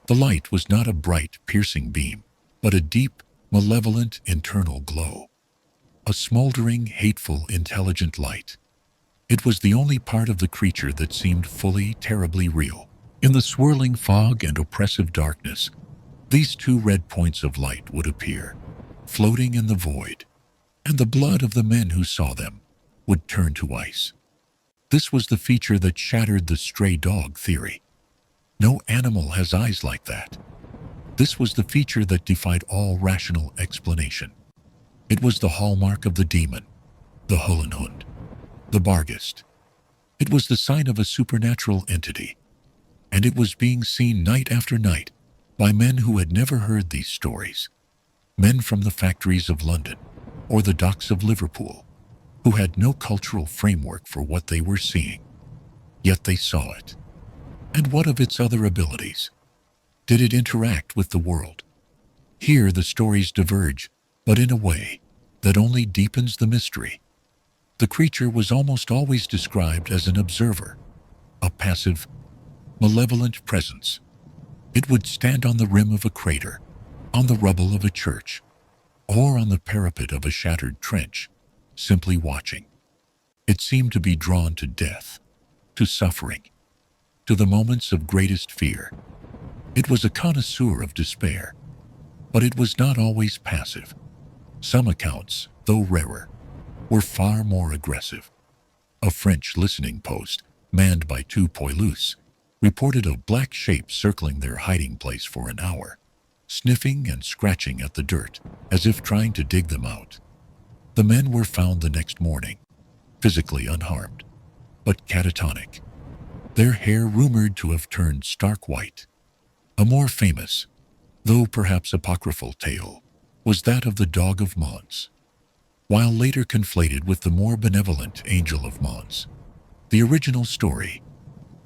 The light was not a bright, piercing beam, but a deep, malevolent internal glow. A smoldering, hateful, intelligent light. It was the only part of the creature that seemed fully, terribly real. In the swirling fog and oppressive darkness, these 2 red points of light would appear, floating in the void, and the blood of the men who saw them would turn to ice. This was the feature that shattered the stray dog theory. No animal has eyes like that. This was the feature that defied all rational explanation. It was the hallmark of the demon, the Hellhound, the Barghest. It was the sign of a supernatural entity, and it was being seen night after night by men who had never heard these stories. Men from the factories of London or the docks of Liverpool, who had no cultural framework for what they were seeing. Yet they saw it. And what of its other abilities? Did it interact with the world? Here the stories diverge, but in a way that only deepens the mystery. The creature was almost always described as an observer, a passive, malevolent presence. It would stand on the rim of a crater, on the rubble of a church, or on the parapet of a shattered trench, simply watching. It seemed to be drawn to death, to suffering, to the moments of greatest fear. It was a connoisseur of despair, but it was not always passive. Some accounts, though rarer, were far more aggressive. A French listening post, manned by 2 poilus, reported of black shapes circling their hiding place for an hour, sniffing and scratching at the dirt, as if trying to dig them out. The men were found the next morning, physically unharmed, but catatonic, their hair rumored to have turned stark white. A more famous, though perhaps apocryphal tale, was that of the Dog of Mons, while later conflated with the more benevolent Angel of Mons. The original story,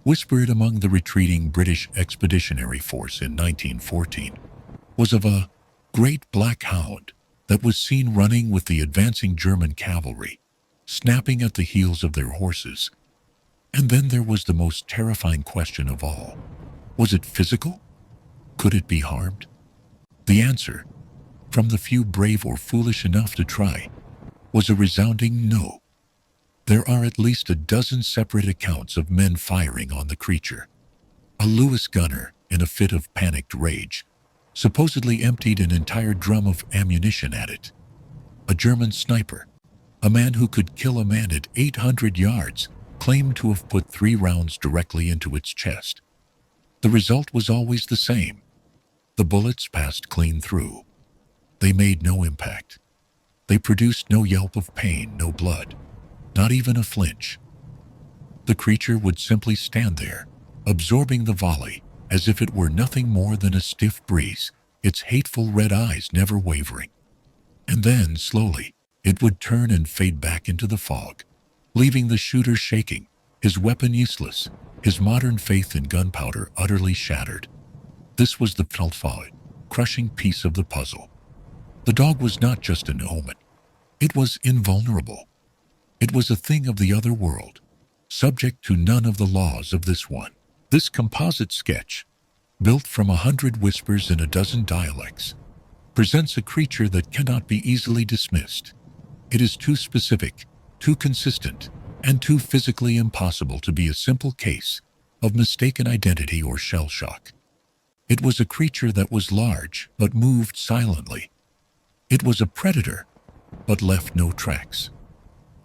whispered among the retreating British Expeditionary Force in 1914, was of a great black hound that was seen running with the advancing German cavalry, snapping at the heels of their horses. And then there was the most terrifying question of all. Was it physical? Could it be harmed? The answer, from the few brave or foolish enough to try, was a resounding no. There are at least a dozen separate accounts of men firing on the creature. A Lewis gunner, in a fit of panicked rage, supposedly emptied an entire drum of ammunition at it. A German sniper, a man who could kill a man at 800 yards, claimed to have put 3 rounds directly into its chest. The result was always the same. The bullets passed clean through. They made no impact. They produced no yelp of pain, no blood, not even a flinch. The creature would simply stand there, absorbing the volley as if it were nothing more than a stiff breeze, its hateful red eyes never wavering. And then, slowly, it would turn and fade back into the fog, leaving the shooter shaking, his weapon useless, his modern faith in gunpowder utterly shattered. This was the crushing piece of the puzzle. The dog was not just an omen. It was invulnerable. It was a thing of the other world, subject to none of the laws of this one. This composite sketch, built from 100 whispers in a dozen dialects, presents a creature that cannot be easily dismissed. It is too specific, too consistent, and too physically impossible to be a simple case of mistaken identity or shell shock. It was a creature that was large but moved silently. It was a predator, but left no tracks.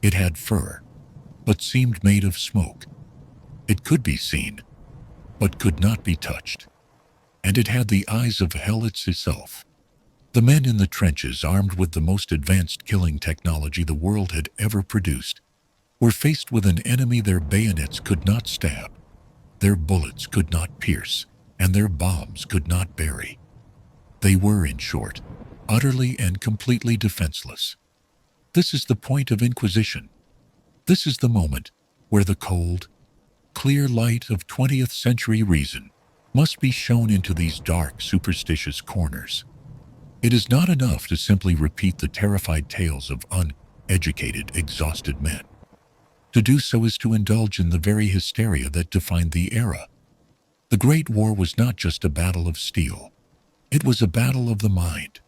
It had fur, but seemed made of smoke. It could be seen, but could not be touched. And it had the eyes of hell itself. The men in the trenches, armed with the most advanced killing technology the world had ever produced, were faced with an enemy their bayonets could not stab, their bullets could not pierce, and their bombs could not bury. They were, in short, utterly and completely defenseless. This is the point of Inquisition. This is the moment where the cold, clear light of 20th century reason must be shown into these dark, superstitious corners. It is not enough to simply repeat the terrified tales of uneducated, exhausted men. To do so is to indulge in the very hysteria that defined the era. The Great War was not just a battle of steel. It was a battle of the mind.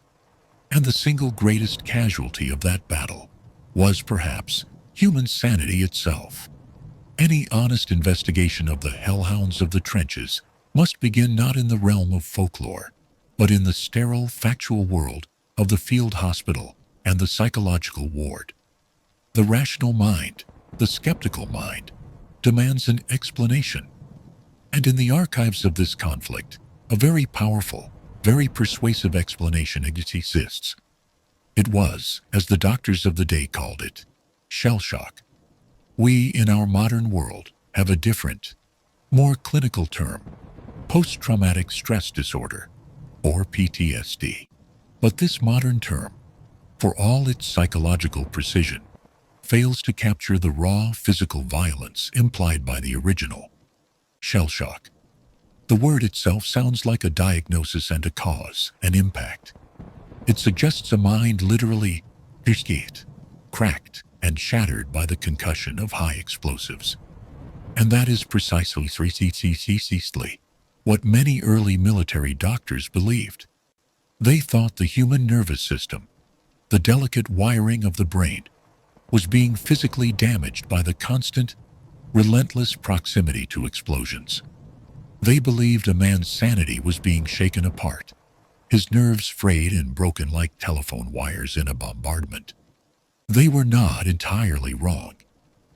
And the single greatest casualty of that battle was, perhaps, human sanity itself. Any honest investigation of the hellhounds of the trenches must begin not in the realm of folklore, but in the sterile, factual world of the field hospital and the psychological ward. The rational mind, the skeptical mind, demands an explanation. And in the archives of this conflict, a very powerful, very persuasive explanation exists. It was, as the doctors of the day called it, shell shock. We, in our modern world, have a different, more clinical term, post-traumatic stress disorder, or PTSD. But this modern term, for all its psychological precision, fails to capture the raw physical violence implied by the original. Shell shock. The word itself sounds like a diagnosis and a cause, an impact. It suggests a mind literally cracked and shattered by the concussion of high explosives. And that is precisely what many early military doctors believed. They thought the human nervous system, the delicate wiring of the brain, was being physically damaged by the constant, relentless proximity to explosions. They believed a man's sanity was being shaken apart, his nerves frayed and broken like telephone wires in a bombardment. They were not entirely wrong,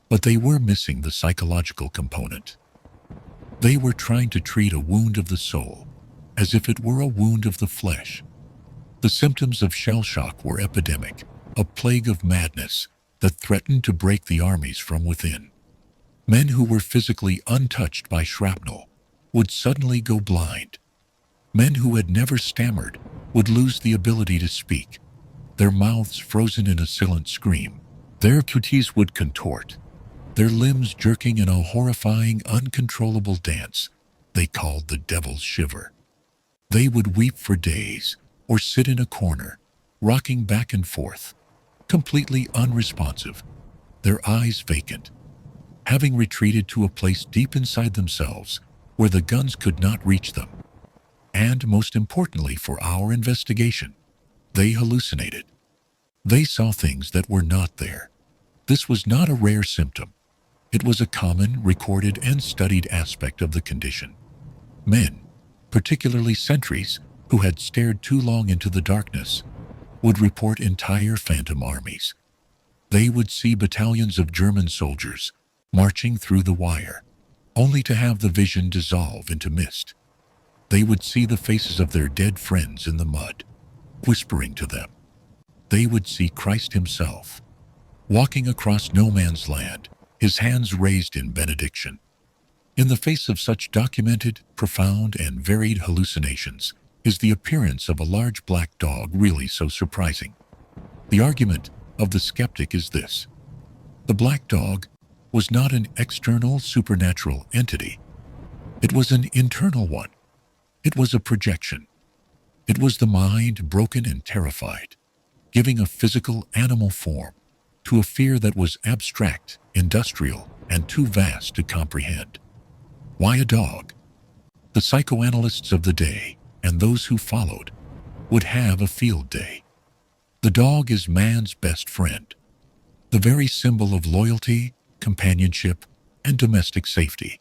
but they were missing the psychological component. They were trying to treat a wound of the soul as if it were a wound of the flesh. The symptoms of shell shock were epidemic, a plague of madness that threatened to break the armies from within. Men who were physically untouched by shrapnel would suddenly go blind. Men who had never stammered would lose the ability to speak, their mouths frozen in a silent scream. Their cuties would contort, their limbs jerking in a horrifying, uncontrollable dance they called the devil's shiver. They would weep for days or sit in a corner, rocking back and forth, completely unresponsive, their eyes vacant, having retreated to a place deep inside themselves where the guns could not reach them. And most importantly for our investigation, they hallucinated. They saw things that were not there. This was not a rare symptom. It was a common, recorded, and studied aspect of the condition. Men, Particularly sentries who had stared too long into the darkness would report entire phantom armies. They would see battalions of German soldiers marching through the wire, only to have the vision dissolve into mist. They would see the faces of their dead friends in the mud, whispering to them. They would see Christ himself, walking across no man's land, his hands raised in benediction. In the face of such documented, profound, and varied hallucinations, is the appearance of a large black dog really so surprising? The argument of the skeptic is this: the black dog was not an external supernatural entity. It was an internal one. It was a projection. It was the mind broken and terrified, giving a physical animal form to a fear that was abstract, industrial, and too vast to comprehend. Why a dog? The psychoanalysts of the day, and those who followed, would have a field day. The dog is man's best friend, the very symbol of loyalty, companionship, and domestic safety.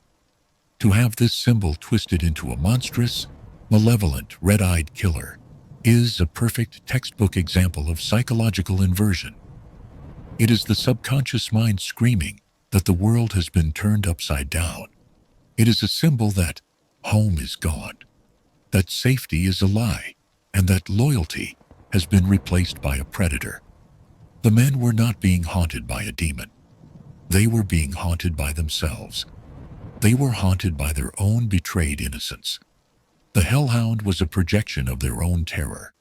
To have this symbol twisted into a monstrous, malevolent, red-eyed killer is a perfect textbook example of psychological inversion. It is the subconscious mind screaming that the world has been turned upside down. It is a symbol that home is gone, that safety is a lie, and that loyalty has been replaced by a predator. The men were not being haunted by a demon. They were being haunted by themselves. They were haunted by their own betrayed innocence. The hellhound was a projection of their own terror,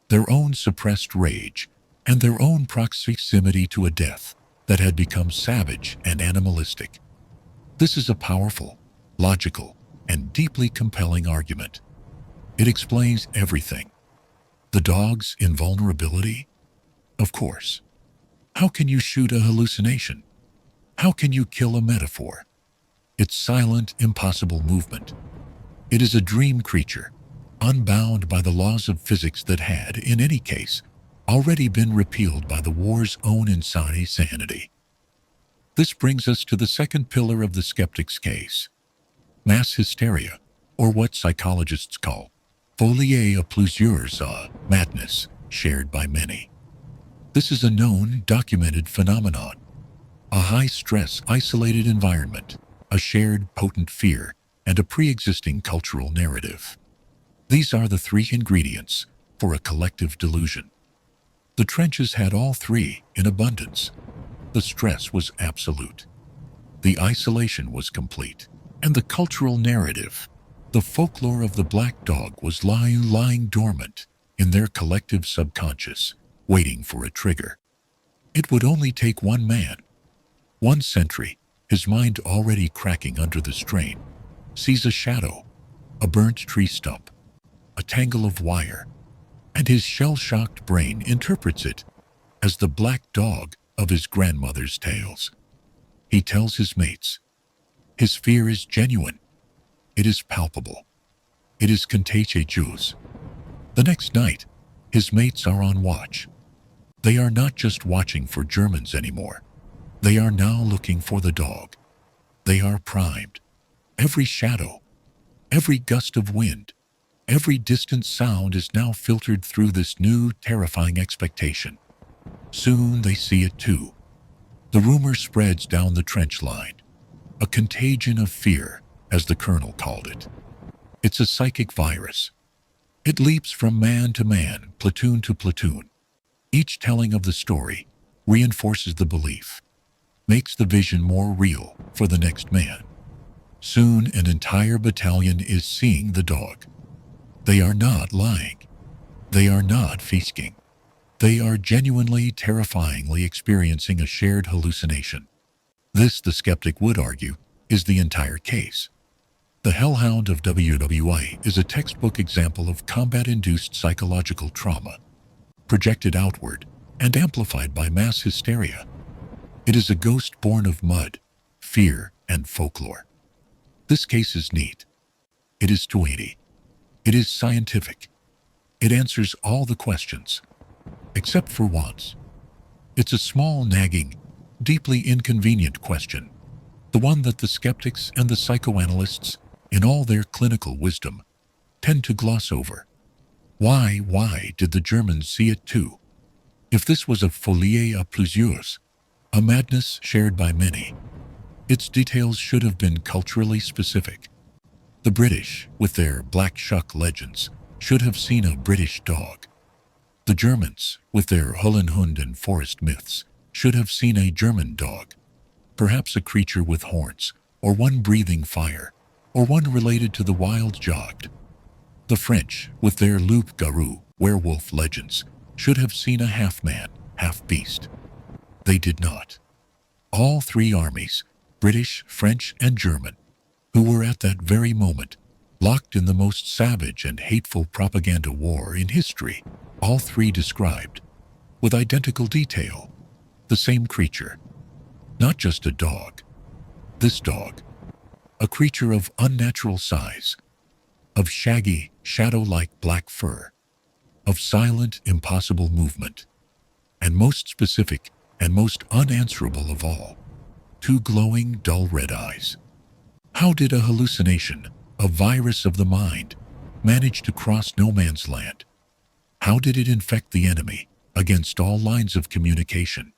their own suppressed rage, and their own proximity to a death that had become savage and animalistic. This is a powerful, logical, and deeply compelling argument. It explains everything. The dog's invulnerability? Of course. How can you shoot a hallucination? How can you kill a metaphor? Its silent, impossible movement. It is a dream creature, unbound by the laws of physics that had, in any case, already been repealed by the war's own insanity. This brings us to the second pillar of the skeptic's case: mass hysteria, or what psychologists call folie à plusieurs, madness, shared by many. This is a known, documented phenomenon. A high-stress, isolated environment, a shared, potent fear, and a pre-existing cultural narrative. These are the three ingredients for a collective delusion. The trenches had all three in abundance. The stress was absolute. The isolation was complete. And the cultural narrative, the folklore of the black dog, was lying dormant in their collective subconscious, waiting for a trigger. It would only take one man, one sentry, his mind already cracking under the strain, sees a shadow, a burnt tree stump, a tangle of wire, and his shell-shocked brain interprets it as the black dog of his grandmother's tales. He tells his mates. His fear is genuine. It is palpable. It is contagious. The next night, his mates are on watch. They are not just watching for Germans anymore. They are now looking for the dog. They are primed. Every shadow, every gust of wind, every distant sound is now filtered through this new, terrifying expectation. Soon they see it too. The rumor spreads down the trench line. A contagion of fear, as the colonel called it. It's a psychic virus. It leaps from man to man, platoon to platoon. Each telling of the story reinforces the belief, makes the vision more real for the next man. Soon an entire battalion is seeing the dog. They are not lying. They are not feasting. They are genuinely, terrifyingly experiencing a shared hallucination. This, the skeptic would argue, is the entire case. The Hellhound of WWI is a textbook example of combat-induced psychological trauma, projected outward and amplified by mass hysteria. It is a ghost born of mud, fear, and folklore. This case is neat. It is 280. It is scientific. It answers all the questions, except for once. It's a small, nagging, deeply inconvenient question, the one that the skeptics and the psychoanalysts, in all their clinical wisdom, tend to gloss over. Why did the Germans see it too? If this was a folie à plusieurs, a madness shared by many, its details should have been culturally specific. The British, with their black shuck legends, should have seen a British dog. The Germans, with their Höllenhund and forest myths, should have seen a German dog, perhaps a creature with horns, or one breathing fire, or one related to the wild Jagd. The French, with their loup-garou, werewolf legends, should have seen a half-man, half-beast. They did not. All three armies, British, French, and German, who were at that very moment locked in the most savage and hateful propaganda war in history, all three described, with identical detail, the same creature. Not just a dog. This dog, a creature of unnatural size, of shaggy, shadow-like black fur, of silent, impossible movement, and most specific and most unanswerable of all, two glowing, dull red eyes. How did a hallucination, a virus of the mind, manage to cross no man's land? How did it infect the enemy against all lines of communication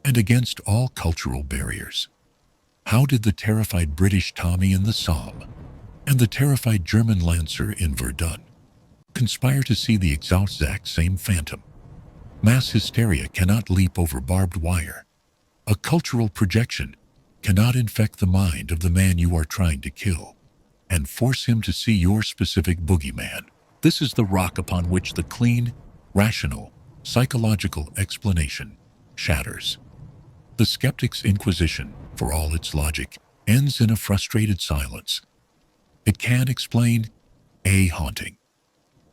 and against all cultural barriers? How did the terrified British Tommy in the Somme and the terrified German Lancer in Verdun conspire to see the exact same phantom? Mass hysteria cannot leap over barbed wire. A cultural projection cannot infect the mind of the man you are trying to kill and force him to see your specific boogeyman. This is the rock upon which the clean, rational, psychological explanation shatters. The skeptic's inquisition, for all its logic, ends in a frustrated silence. It can explain a haunting.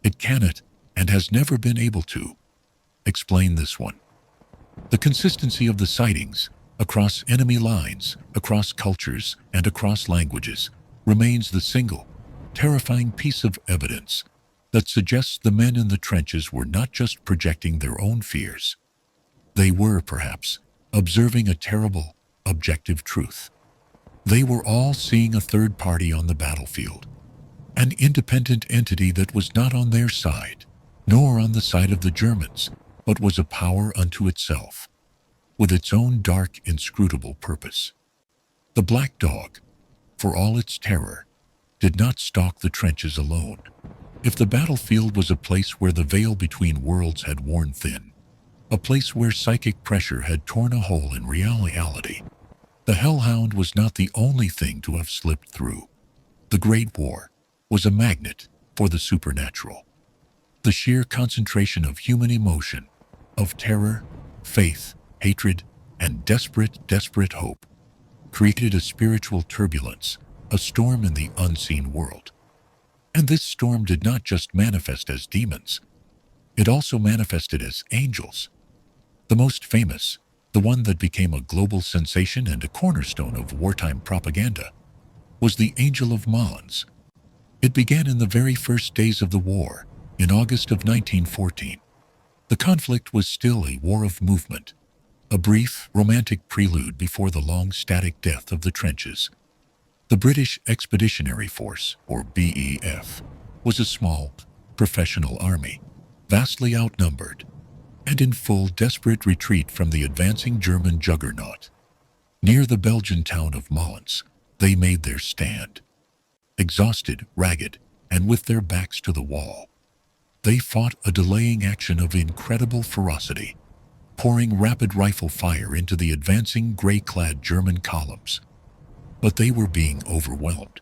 It cannot, and has never been able to, explain this one. The consistency of the sightings, across enemy lines, across cultures, and across languages, remains the single, terrifying piece of evidence that suggests the men in the trenches were not just projecting their own fears. They were, perhaps, observing a terrible, objective truth. They were all seeing a third party on the battlefield, an independent entity that was not on their side, nor on the side of the Germans, but was a power unto itself, with its own dark, inscrutable purpose. The black dog, for all its terror, did not stalk the trenches alone. If the battlefield was a place where the veil between worlds had worn thin, a place where psychic pressure had torn a hole in reality, the Hellhound was not the only thing to have slipped through. The Great War was a magnet for the supernatural. The sheer concentration of human emotion, of terror, faith, hatred, and desperate hope, created a spiritual turbulence, a storm in the unseen world. And this storm did not just manifest as demons. It also manifested as angels. The most famous, the one that became a global sensation and a cornerstone of wartime propaganda, was the Angel of Mons. It began in the very first days of the war, in August of 1914. The conflict was still a war of movement, a brief, romantic prelude before the long, static death of the trenches. The British Expeditionary Force, or BEF, was a small, professional army, vastly outnumbered, and in full, desperate retreat from the advancing German juggernaut. Near the Belgian town of Mons, they made their stand. Exhausted, ragged, and with their backs to the wall, they fought a delaying action of incredible ferocity, pouring rapid rifle fire into the advancing gray-clad German columns. But they were being overwhelmed.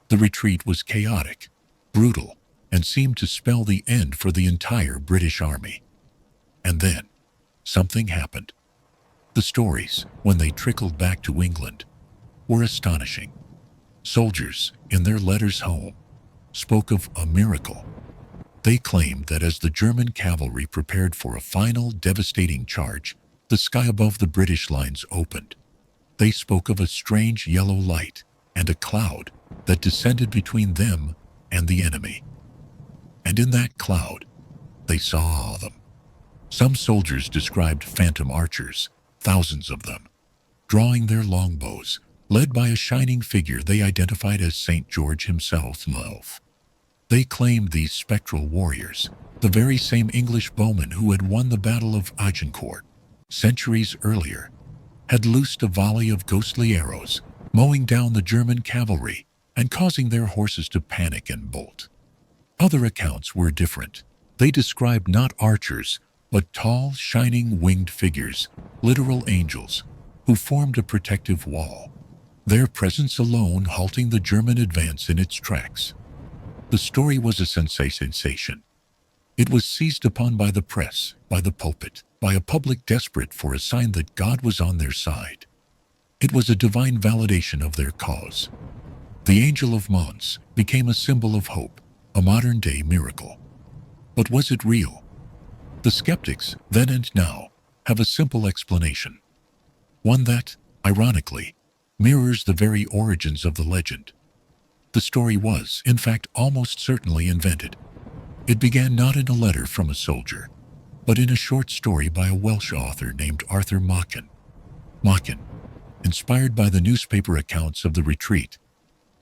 The retreat was chaotic, brutal, and seemed to spell the end for the entire British army. And then, something happened. The stories, when they trickled back to England, were astonishing. Soldiers, in their letters home, spoke of a miracle. They claimed that as the German cavalry prepared for a final, devastating charge, the sky above the British lines opened. They spoke of a strange yellow light and a cloud that descended between them and the enemy. And in that cloud, they saw them. Some soldiers described phantom archers, thousands of them, drawing their longbows, led by a shining figure they identified as St. George himself. They claimed these spectral warriors, the very same English bowmen who had won the Battle of Agincourt centuries earlier, had loosed a volley of ghostly arrows, mowing down the German cavalry and causing their horses to panic and bolt. Other accounts were different. They described not archers, but tall, shining winged figures, literal angels, who formed a protective wall, their presence alone halting the German advance in its tracks. The story was a sensation. It was seized upon by the press, by the pulpit, by a public desperate for a sign that God was on their side. It was a divine validation of their cause. The Angel of Mons became a symbol of hope, a modern-day miracle. But was it real? The skeptics, then and now, have a simple explanation. One that, ironically, mirrors the very origins of the legend. The story was, in fact, almost certainly invented. It began not in a letter from a soldier, but in a short story by a Welsh author named Arthur Machen. Machen, inspired by the newspaper accounts of the retreat,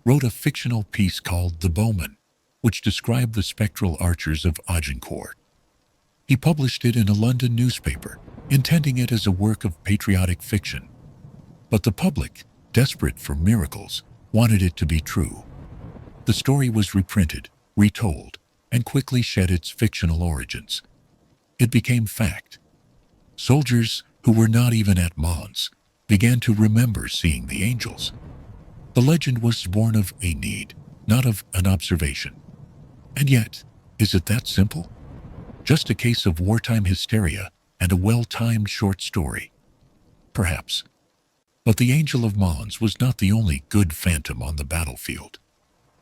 wrote a fictional piece called The Bowmen, which described the spectral archers of Agincourt. He published it in a London newspaper, intending it as a work of patriotic fiction. But the public, desperate for miracles, wanted it to be true. The story was reprinted, retold, and quickly shed its fictional origins. It became fact. Soldiers, who were not even at Mons, began to remember seeing the angels. The legend was born of a need, not of an observation. And yet, is it that simple? Just a case of wartime hysteria and a well-timed short story? Perhaps. But the Angel of Mons was not the only good phantom on the battlefield.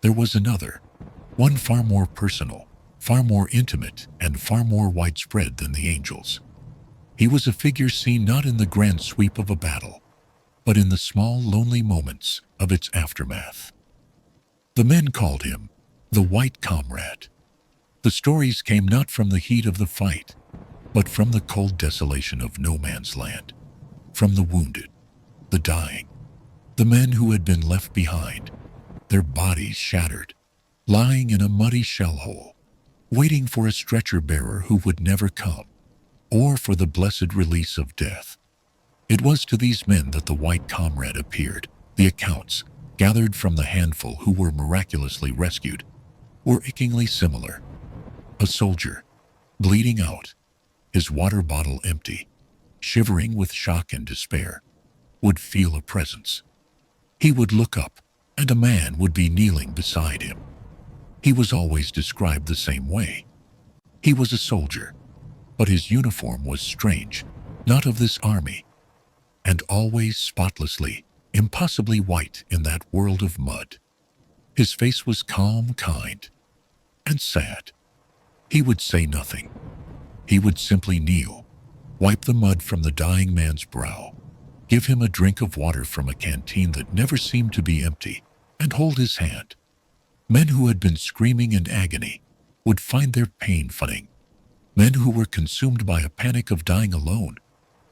There was another, one far more personal, far more intimate, and far more widespread than the angels. He was a figure seen not in the grand sweep of a battle, but in the small, lonely moments of its aftermath. The men called him the White Comrade. The stories came not from the heat of the fight, but from the cold desolation of no man's land, from the wounded, the dying, the men who had been left behind, their bodies shattered, lying in a muddy shell hole, waiting for a stretcher-bearer who would never come, or for the blessed release of death. It was to these men that the White Comrade appeared. The accounts, gathered from the handful who were miraculously rescued, were achingly similar. A soldier, bleeding out, his water bottle empty, shivering with shock and despair, would feel a presence. He would look up, and a man would be kneeling beside him. He was always described the same way. He was a soldier, but his uniform was strange, not of this army, and always spotlessly, impossibly white in that world of mud. His face was calm, kind, and sad. He would say nothing. He would simply kneel, wipe the mud from the dying man's brow, give him a drink of water from a canteen that never seemed to be empty, and hold his hand. Men who had been screaming in agony would find their pain funning. Men who were consumed by a panic of dying alone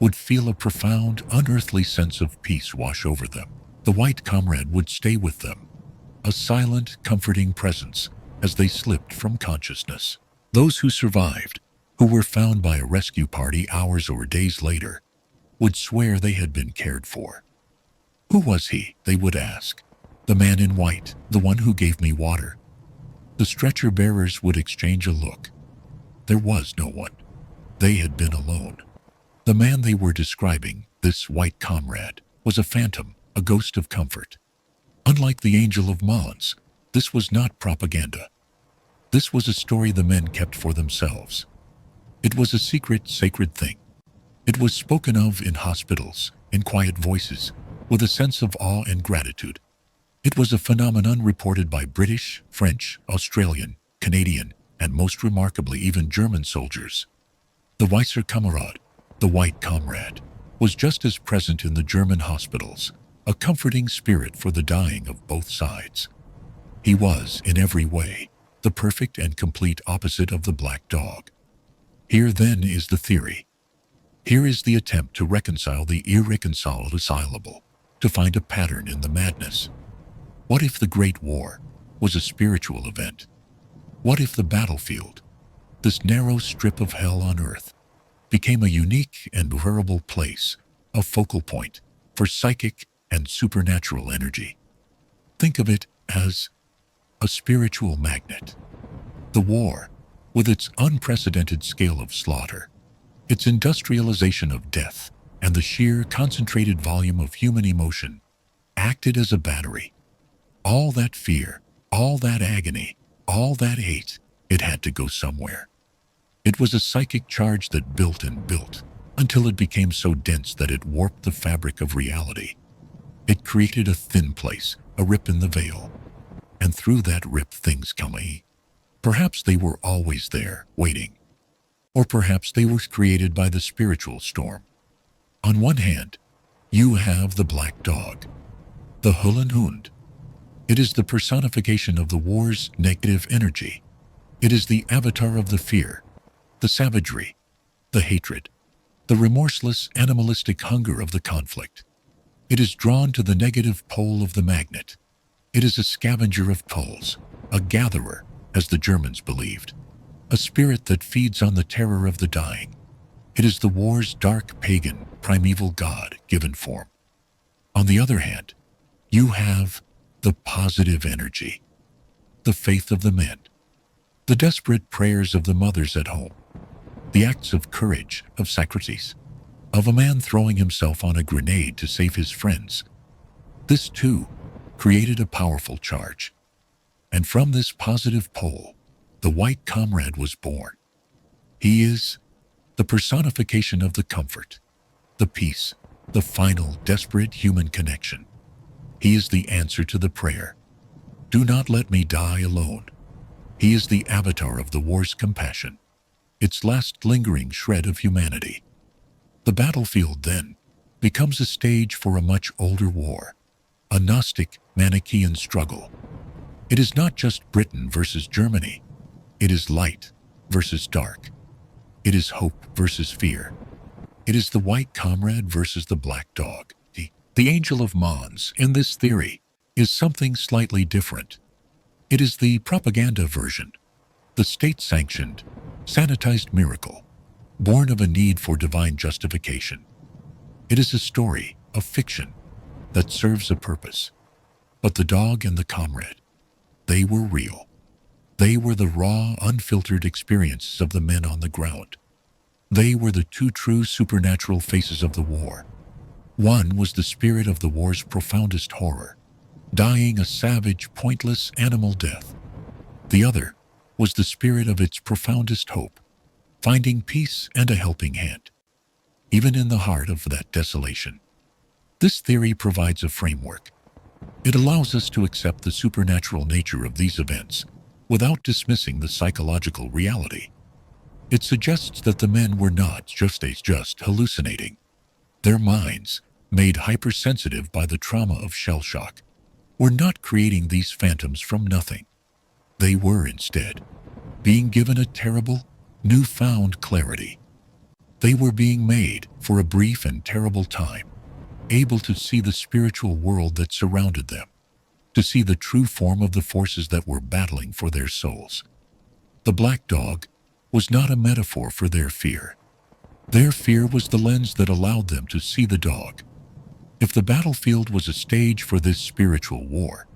would feel a profound, unearthly sense of peace wash over them. The White Comrade would stay with them, a silent, comforting presence as they slipped from consciousness. Those who survived, who were found by a rescue party hours or days later, would swear they had been cared for. Who was he, they would ask? The man in white, the one who gave me water. The stretcher bearers would exchange a look. There was no one. They had been alone. The man they were describing, this White Comrade, was a phantom, a ghost of comfort. Unlike the Angel of Mons, this was not propaganda. This was a story the men kept for themselves. It was a secret, sacred thing. It was spoken of in hospitals, in quiet voices, with a sense of awe and gratitude. It was a phenomenon reported by British, French, Australian, Canadian, and most remarkably even German soldiers. The Weißer Kamerad, the White Comrade, was just as present in the German hospitals, a comforting spirit for the dying of both sides. He was, in every way, the perfect and complete opposite of the Black Dog. Here then is the theory. Here is the attempt to reconcile the irreconcilable, to find a pattern in the madness. What if the Great War was a spiritual event? What if the battlefield, this narrow strip of hell on earth, became a unique and horrible place, a focal point for psychic and supernatural energy? Think of it as a spiritual magnet. The war, with its unprecedented scale of slaughter, its industrialization of death, and the sheer concentrated volume of human emotion, acted as a battery. All that fear, all that agony, all that hate, it had to go somewhere. It was a psychic charge that built and built until it became so dense that it warped the fabric of reality. It created a thin place, a rip in the veil. And through that rip things come. Perhaps they were always there, waiting. Or perhaps they were created by the spiritual storm. On one hand, you have the black dog, the Hellhound. It is the personification of the war's negative energy. It is the avatar of the fear, the savagery, the hatred, the remorseless animalistic hunger of the conflict. It is drawn to the negative pole of the magnet. It is a scavenger of souls, a gatherer, as the Germans believed, a spirit that feeds on the terror of the dying. It is the war's dark pagan, primeval god-given form. On the other hand, you have the positive energy, the faith of the men, the desperate prayers of the mothers at home, the acts of courage, of sacrifice, of a man throwing himself on a grenade to save his friends. This, too, created a powerful charge. And from this positive pole, the white comrade was born. He is the personification of the comfort, the peace, the final, desperate human connection. He is the answer to the prayer, "Do not let me die alone." He is the avatar of the war's compassion, its last lingering shred of humanity. The battlefield, then, becomes a stage for a much older war, a Gnostic, Manichaean struggle. It is not just Britain versus Germany. It is light versus dark. It is hope versus fear. It is the white comrade versus the black dog. The Angel of Mons, in this theory, is something slightly different. It is the propaganda version, the state-sanctioned, sanitized miracle, born of a need for divine justification. It is a story, a fiction, that serves a purpose. But the dog and the comrade, they were real. They were the raw, unfiltered experiences of the men on the ground. They were the two true supernatural faces of the war. One was the spirit of the war's profoundest horror, dying a savage, pointless animal death. The other was the spirit of its profoundest hope, finding peace and a helping hand, even in the heart of that desolation. This theory provides a framework. It allows us to accept the supernatural nature of these events without dismissing the psychological reality. It suggests that the men were not just hallucinating. Their minds, made hypersensitive by the trauma of shellshock, were not creating these phantoms from nothing. They were instead being given a terrible, newfound clarity. They were being made for a brief and terrible time, able to see the spiritual world that surrounded them, to see the true form of the forces that were battling for their souls. The black dog was not a metaphor for their fear. Their fear was the lens that allowed them to see the dog. If the battlefield was a stage for this spiritual war,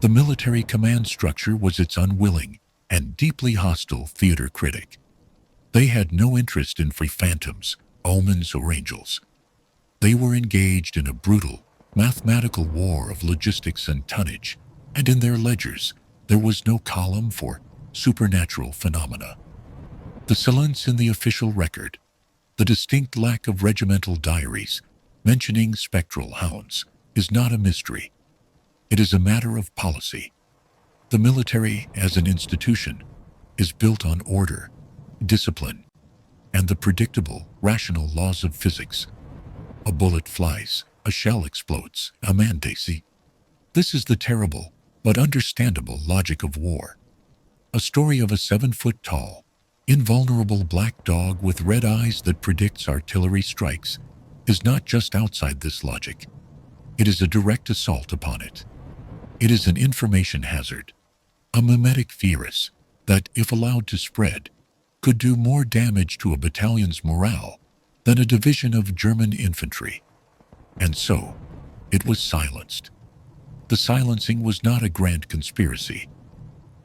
the military command structure was its unwilling and deeply hostile theater critic. They had no interest in free phantoms, omens, or angels. They were engaged in a brutal, mathematical war of logistics and tonnage, and in their ledgers there was no column for supernatural phenomena. The silence in the official record, the distinct lack of regimental diaries mentioning spectral hounds, is not a mystery. It is a matter of policy. The military, as an institution, is built on order, discipline, and the predictable, rational laws of physics. A bullet flies, a shell explodes, a man dies. This is the terrible, but understandable logic of war. A story of a 7-foot-tall, invulnerable black dog with red eyes that predicts artillery strikes is not just outside this logic. It is a direct assault upon it. It is an information hazard, a mimetic virus, that, if allowed to spread, could do more damage to a battalion's morale than a division of German infantry. And so, it was silenced. The silencing was not a grand conspiracy.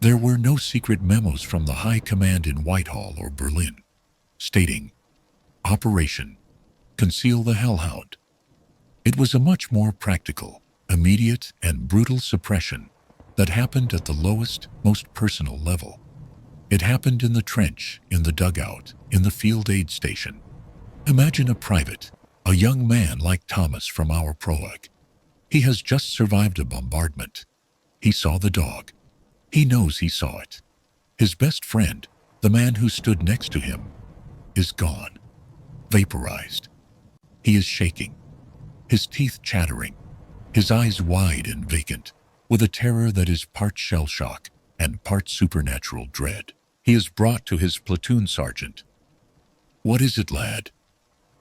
There were no secret memos from the high command in Whitehall or Berlin, stating, Operation Conceal the Hellhound. It was a much more practical, immediate, and brutal suppression that happened at the lowest, most personal level. It happened in the trench, in the dugout, in the field aid station. Imagine a private, a young man like Thomas from our prologue. He has just survived a bombardment. He saw the dog. He knows he saw it. His best friend, the man who stood next to him, is gone, vaporized. He is shaking, his teeth chattering, his eyes wide and vacant, with a terror that is part shell-shock and part supernatural dread. He is brought to his platoon sergeant. What is it, lad?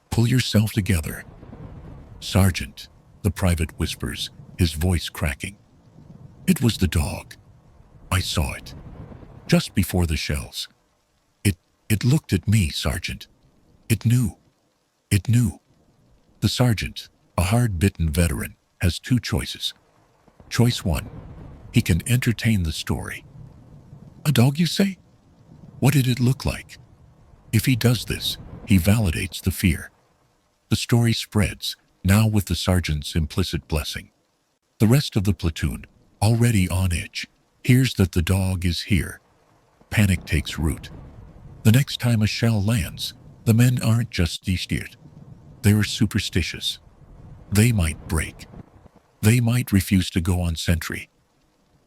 Pull yourself together. Sergeant, the private whispers, his voice cracking. It was the dog. I saw it. Just before the shells. It looked at me, Sergeant. It knew. It knew. The sergeant, a hard-bitten veteran, has two choices. Choice one, he can entertain the story. A dog, you say? What did it look like? If he does this, he validates the fear. The story spreads, now with the sergeant's implicit blessing. The rest of the platoon, already on edge, hears that the dog is here. Panic takes root. The next time a shell lands, the men aren't just scared. They are superstitious. They might break. They might refuse to go on sentry.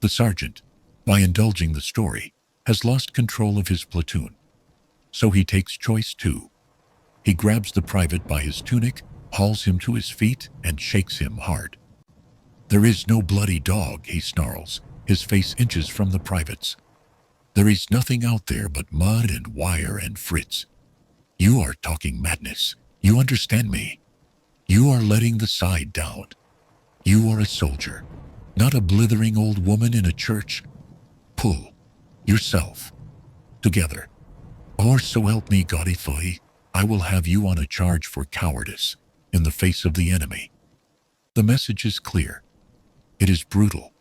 The sergeant, by indulging the story, has lost control of his platoon. So he takes choice two. He grabs the private by his tunic, hauls him to his feet, and shakes him hard. There is no bloody dog, he snarls, his face inches from the private's. There is nothing out there but mud and wire and Fritz. You are talking madness. You understand me? You are letting the side down. You are a soldier, not a blithering old woman in a church. Pull yourself together. Or so help me Godify, I will have you on a charge for cowardice in the face of the enemy. The message is clear. It is brutal.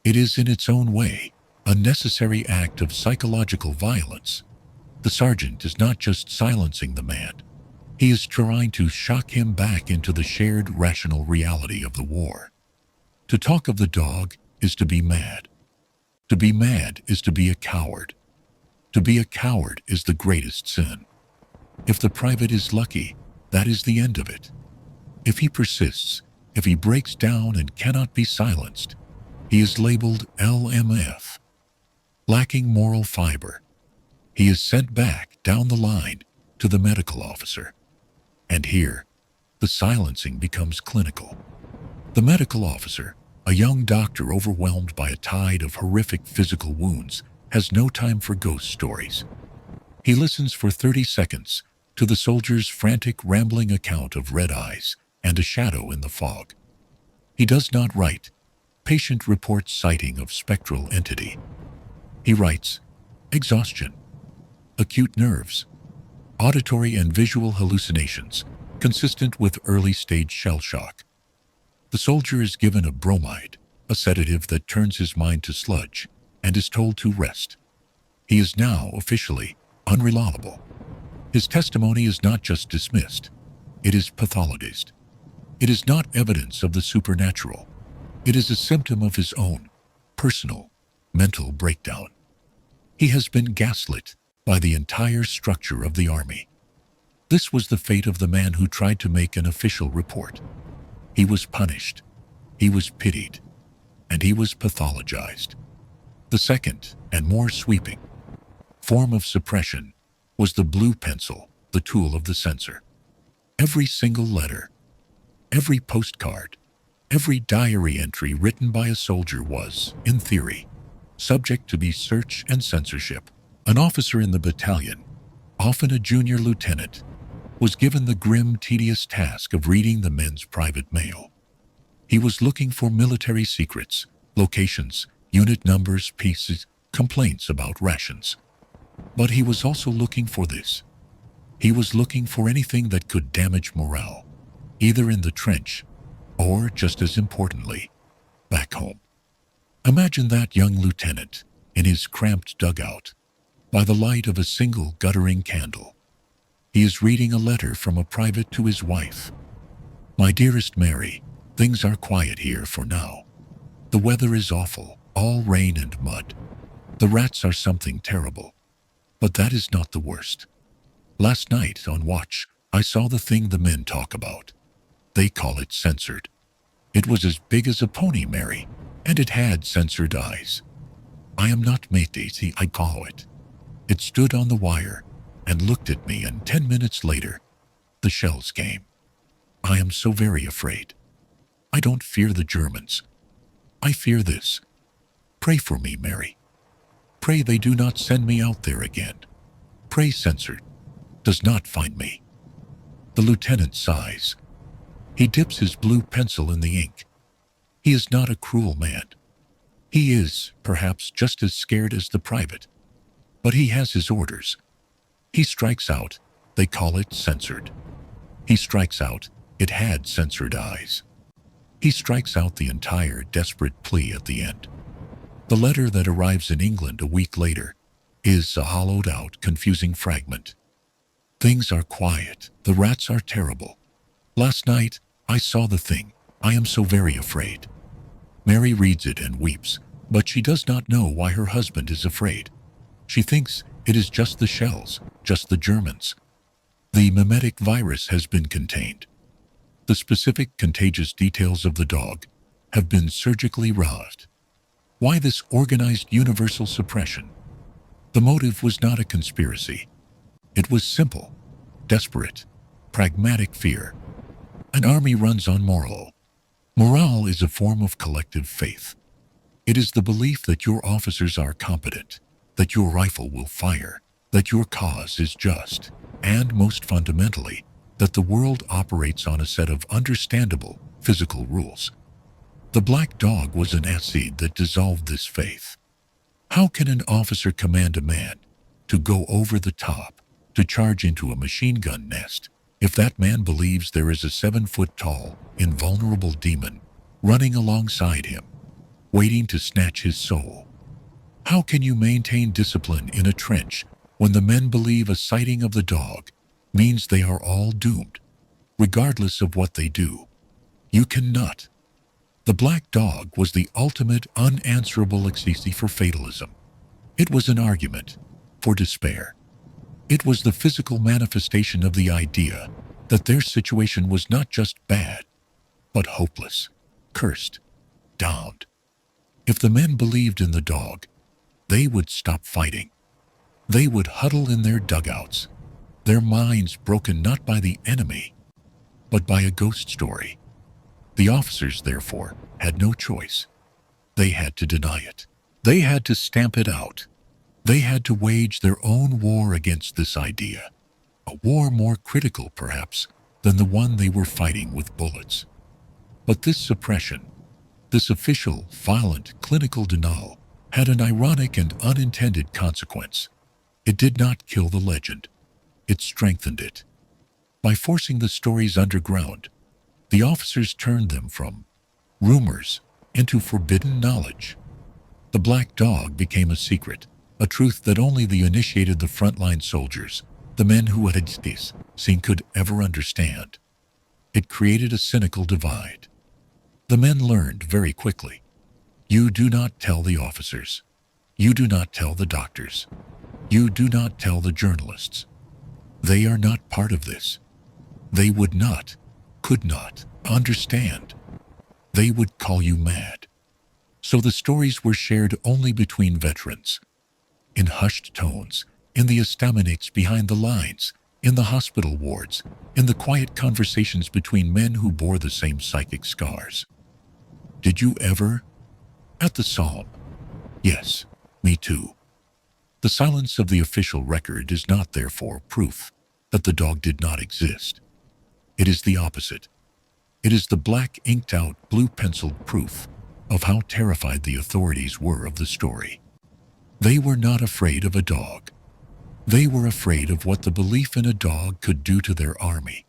It is in its own way a necessary act of psychological violence. The sergeant is not just silencing the man. He is trying to shock him back into the shared rational reality of the war. To talk of the dog is to be mad. To be mad is to be a coward. To be a coward is the greatest sin. If the private is lucky, that is the end of it. If he persists, if he breaks down and cannot be silenced, he is labeled LMF, lacking moral fiber. He is sent back down the line to the medical officer. And here, the silencing becomes clinical. The medical officer, a young doctor overwhelmed by a tide of horrific physical wounds, has no time for ghost stories. He listens for 30 seconds to the soldier's frantic, rambling account of red eyes and a shadow in the fog. He does not write, patient reports sighting of spectral entity. He writes, exhaustion, acute nerves, auditory and visual hallucinations consistent with early-stage shell shock. The soldier is given a bromide, a sedative that turns his mind to sludge, and is told to rest. He is now officially unreliable. His testimony is not just dismissed, it is pathologized. It is not evidence of the supernatural. It is a symptom of his own personal mental breakdown. He has been gaslit by the entire structure of the army. This was the fate of the man who tried to make an official report. He was punished, he was pitied, and he was pathologized. The second, and more sweeping, form of suppression was the blue pencil, the tool of the censor. Every single letter, every postcard, every diary entry written by a soldier was, in theory, subject to be search and censorship. An officer in the battalion, often a junior lieutenant, was given the grim, tedious task of reading the men's private mail. He was looking for military secrets, locations, unit numbers, pieces, complaints about rations. But he was also looking for this. He was looking for anything that could damage morale, either in the trench or, just as importantly, back home. Imagine that young lieutenant in his cramped dugout by the light of a single guttering candle. He is reading a letter from a private to his wife. "My dearest Mary, things are quiet here for now. The weather is awful, all rain and mud. The rats are something terrible. But that is not the worst. Last night on watch, I saw the thing the men talk about. They call it censored. It was as big as a pony, Mary, and it had censored eyes. I am not matey, I call it. It stood on the wire and looked at me, and 10 minutes later, the shells came. I am so very afraid. I don't fear the Germans. I fear this. Pray for me, Mary. Pray they do not send me out there again. Pray censored does not find me." The lieutenant sighs. He dips his blue pencil in the ink. He is not a cruel man. He is, perhaps, just as scared as the private. But he has his orders. He strikes out. They call it censored. He strikes out. It had censored eyes. He strikes out the entire desperate plea at the end. The letter that arrives in England a week later is a hollowed-out, confusing fragment. "Things are quiet. The rats are terrible. Last night, I saw the thing. I am so very afraid." Mary reads it and weeps, but she does not know why her husband is afraid. She thinks it is just the shells, just the Germans. The mimetic virus has been contained. The specific contagious details of the dog have been surgically removed. Why this organized universal suppression? The motive was not a conspiracy. It was simple, desperate, pragmatic fear. An army runs on morale. Morale is a form of collective faith. It is the belief that your officers are competent, that your rifle will fire, that your cause is just, and most fundamentally, that the world operates on a set of understandable physical rules. The black dog was an acid that dissolved this faith. How can an officer command a man to go over the top, to charge into a machine gun nest, if that man believes there is a 7-foot-tall, invulnerable demon running alongside him, waiting to snatch his soul? How can you maintain discipline in a trench when the men believe a sighting of the dog means they are all doomed, regardless of what they do? You cannot. The black dog was the ultimate unanswerable ecstasy for fatalism. It was an argument for despair. It was the physical manifestation of the idea that their situation was not just bad, but hopeless, cursed, damned. If the men believed in the dog, they would stop fighting. They would huddle in their dugouts, their minds broken not by the enemy, but by a ghost story. The officers, therefore, had no choice. They had to deny it. They had to stamp it out. They had to wage their own war against this idea, a war more critical, perhaps, than the one they were fighting with bullets. But this suppression, this official, violent, clinical denial, had an ironic and unintended consequence. It did not kill the legend. It strengthened it. By forcing the stories underground, the officers turned them from rumors into forbidden knowledge. The black dog became a secret, a truth that only the initiated, the frontline soldiers, the men who had this seen, could ever understand. It created a cynical divide. The men learned very quickly. You do not tell the officers. You do not tell the doctors. You do not tell the journalists. They are not part of this. They would not, could not, understand. They would call you mad. So the stories were shared only between veterans, in hushed tones, in the estaminets behind the lines, in the hospital wards, in the quiet conversations between men who bore the same psychic scars. Did you ever? At the Somme? Yes, me too. The silence of the official record is not, therefore, proof that the dog did not exist. It is the opposite. It is the black, inked-out, blue-penciled proof of how terrified the authorities were of the story. They were not afraid of a dog. They were afraid of what the belief in a dog could do to their army.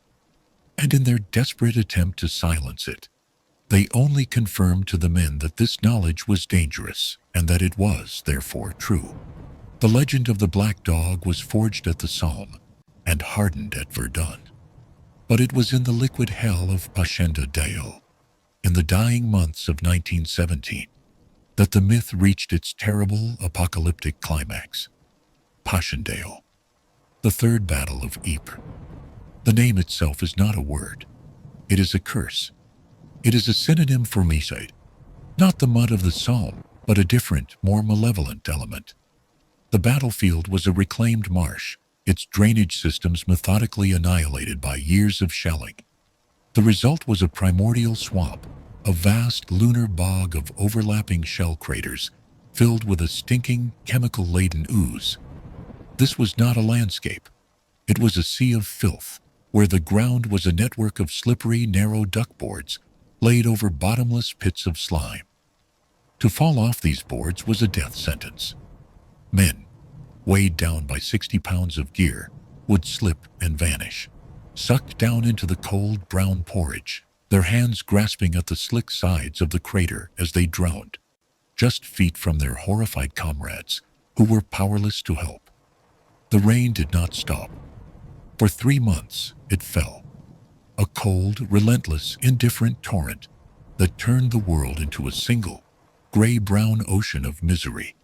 And in their desperate attempt to silence it, they only confirmed to the men that this knowledge was dangerous and that it was, therefore, true. The legend of the Black Dog was forged at the Somme and hardened at Verdun. But it was in the liquid hell of Passchendaele, in the dying months of 1917, that the myth reached its terrible apocalyptic climax. Passchendaele, the Third Battle of Ypres. The name itself is not a word. It is a curse. It is a synonym for homicide, not the mud of the Somme, but a different, more malevolent element. The battlefield was a reclaimed marsh, its drainage systems methodically annihilated by years of shelling. The result was a primordial swamp, a vast lunar bog of overlapping shell craters filled with a stinking, chemical-laden ooze. This was not a landscape. It was a sea of filth, where the ground was a network of slippery, narrow duckboards laid over bottomless pits of slime. To fall off these boards was a death sentence. Men, weighed down by 60 pounds of gear, would slip and vanish, sucked down into the cold, brown porridge, their hands grasping at the slick sides of the crater as they drowned, just feet from their horrified comrades, who were powerless to help. The rain did not stop. For 3 months, it fell. A cold, relentless, indifferent torrent that turned the world into a single, gray-brown ocean of misery.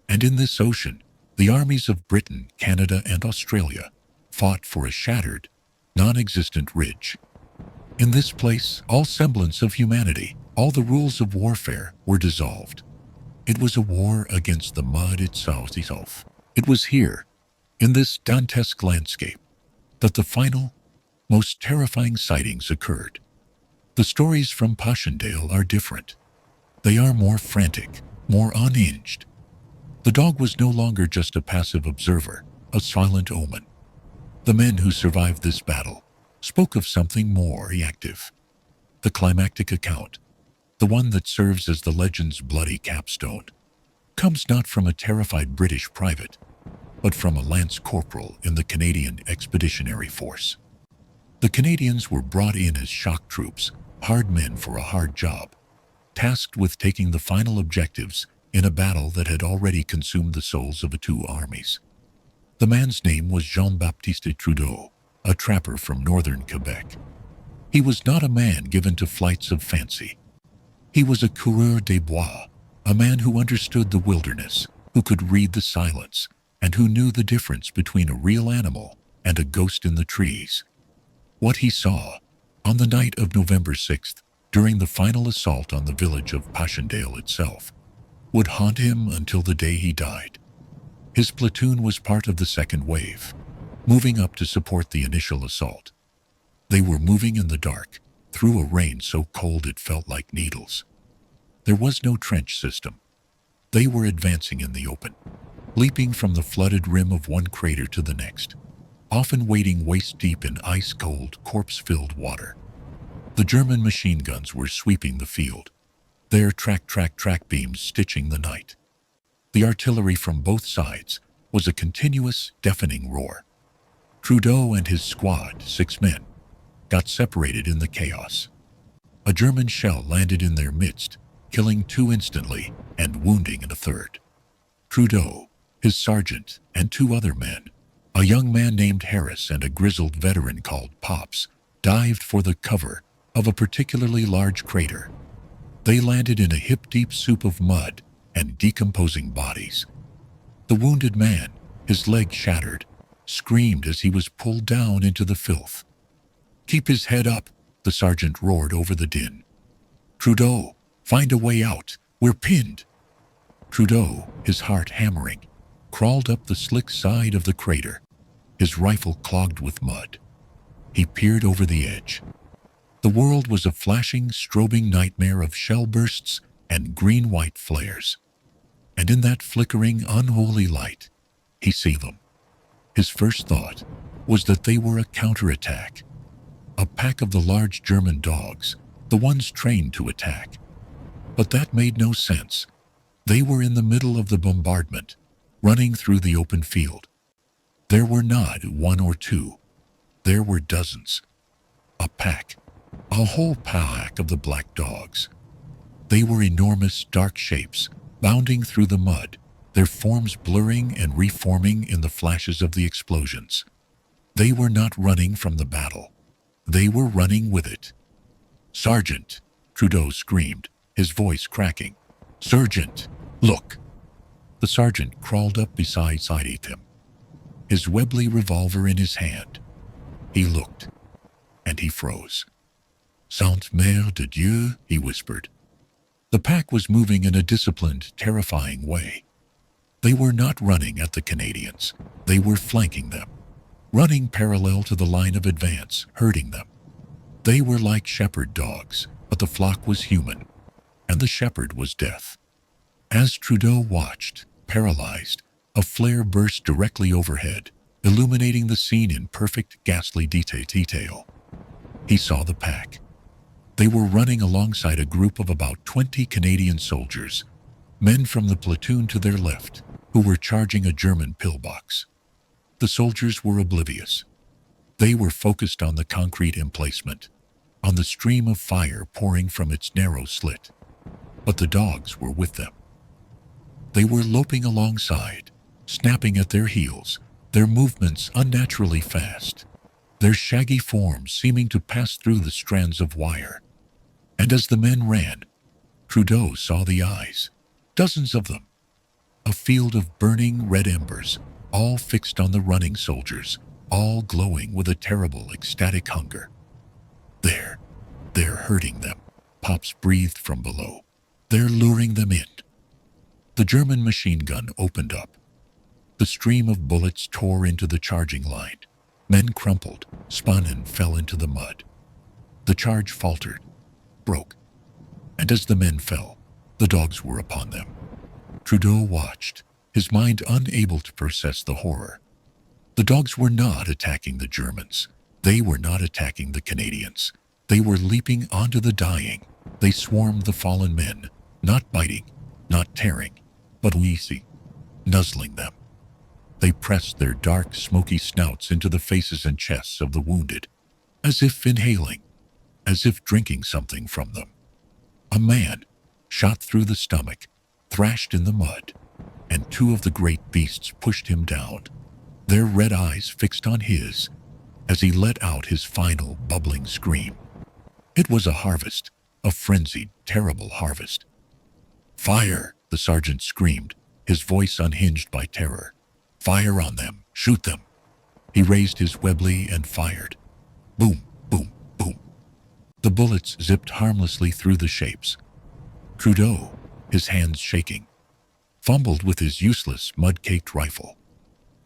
And in this ocean, the armies of Britain, Canada, and Australia fought for a shattered, non-existent ridge. In this place, all semblance of humanity, all the rules of warfare were dissolved. It was a war against the mud itself. It was here, in this Dantesque landscape, that the final, most terrifying sightings occurred. The stories from Passchendaele are different. They are more frantic, more unhinged. The dog was no longer just a passive observer, a silent omen. The men who survived this battle spoke of something more active. The climactic account, the one that serves as the legend's bloody capstone, comes not from a terrified British private, but from a lance corporal in the Canadian Expeditionary Force. The Canadians were brought in as shock troops, hard men for a hard job, tasked with taking the final objectives in a battle that had already consumed the souls of the two armies. The man's name was Jean-Baptiste Trudeau, a trapper from northern Quebec. He was not a man given to flights of fancy. He was a coureur des bois, a man who understood the wilderness, who could read the silence, and who knew the difference between a real animal and a ghost in the trees. What he saw, on the night of November 6th, during the final assault on the village of Passchendaele itself, would haunt him until the day he died. His platoon was part of the second wave, moving up to support the initial assault. They were moving in the dark, through a rain so cold it felt like needles. There was no trench system. They were advancing in the open, leaping from the flooded rim of one crater to the next, often wading waist-deep in ice-cold, corpse-filled water. The German machine guns were sweeping the field, their track beams stitching the night. The artillery from both sides was a continuous, deafening roar. Trudeau and his squad, 6 men, got separated in the chaos. A German shell landed in their midst, killing 2 instantly and wounding a third. Trudeau, his sergeant, and 2 other men, a young man named Harris and a grizzled veteran called Pops, dived for the cover of a particularly large crater. They landed in a hip-deep soup of mud and decomposing bodies. The wounded man, his leg shattered, screamed as he was pulled down into the filth. "Keep his head up," the sergeant roared over the din. "Trudeau, find a way out. We're pinned." Trudeau, his heart hammering, crawled up the slick side of the crater, his rifle clogged with mud. He peered over the edge. The world was a flashing, strobing nightmare of shell bursts and green-white flares. And in that flickering, unholy light, he saw them. His first thought was that they were a counterattack. A pack of the large German dogs, the ones trained to attack. But that made no sense. They were in the middle of the bombardment, running through the open field. There were not one or two. There were dozens. A pack. A whole pack of the black dogs. They were enormous, dark shapes, bounding through the mud, their forms blurring and reforming in the flashes of the explosions. They were not running from the battle. They were running with it. "Sergeant!" Trudeau screamed, his voice cracking. "Sergeant, look!" The sergeant crawled up beside him, his Webley revolver in his hand. He looked, and he froze. "Sainte Mère de Dieu," he whispered. The pack was moving in a disciplined, terrifying way. They were not running at the Canadians. They were flanking them, running parallel to the line of advance, herding them. They were like shepherd dogs, but the flock was human, and the shepherd was death. As Trudeau watched, paralyzed, a flare burst directly overhead, illuminating the scene in perfect, ghastly detail. He saw the pack. They were running alongside a group of about 20 Canadian soldiers, men from the platoon to their left, who were charging a German pillbox. The soldiers were oblivious. They were focused on the concrete emplacement, on the stream of fire pouring from its narrow slit. But the dogs were with them. They were loping alongside, snapping at their heels, their movements unnaturally fast, their shaggy forms seeming to pass through the strands of wire. And as the men ran, Trudeau saw the eyes, dozens of them, a field of burning red embers, all fixed on the running soldiers, all glowing with a terrible, ecstatic hunger. They're hurting them, Pops breathed from below. They're luring them in. The German machine gun opened up. The stream of bullets tore into the charging line. Men crumpled, spun, and fell into the mud. The charge faltered, broke, and as the men fell, the dogs were upon them. Trudeau watched, his mind unable to process the horror. The dogs were not attacking the Germans. They were not attacking the Canadians. They were leaping onto the dying. They swarmed the fallen men, not biting, not tearing, but easy, nuzzling them. They pressed their dark, smoky snouts into the faces and chests of the wounded, as if inhaling, as if drinking something from them. A man, shot through the stomach, thrashed in the mud, and two of the great beasts pushed him down, their red eyes fixed on his, as he let out his final, bubbling scream. It was a harvest, a frenzied, terrible harvest. "Fire!" the sergeant screamed, his voice unhinged by terror. "Fire on them! Shoot them!" He raised his Webley and fired. Boom, boom, boom. The bullets zipped harmlessly through the shapes. Trudeau, his hands shaking, fumbled with his useless, mud-caked rifle.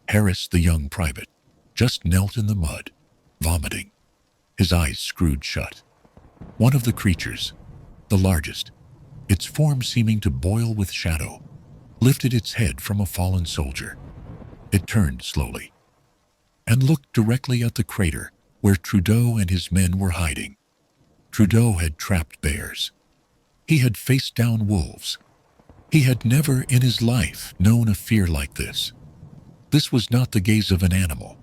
Harris, the young private, just knelt in the mud, vomiting, his eyes screwed shut. One of the creatures, the largest, its form seeming to boil with shadow, lifted its head from a fallen soldier. It turned slowly and looked directly at the crater where Trudeau and his men were hiding. Trudeau had trapped bears. He had faced down wolves. He had never in his life known a fear like this. This was not the gaze of an animal.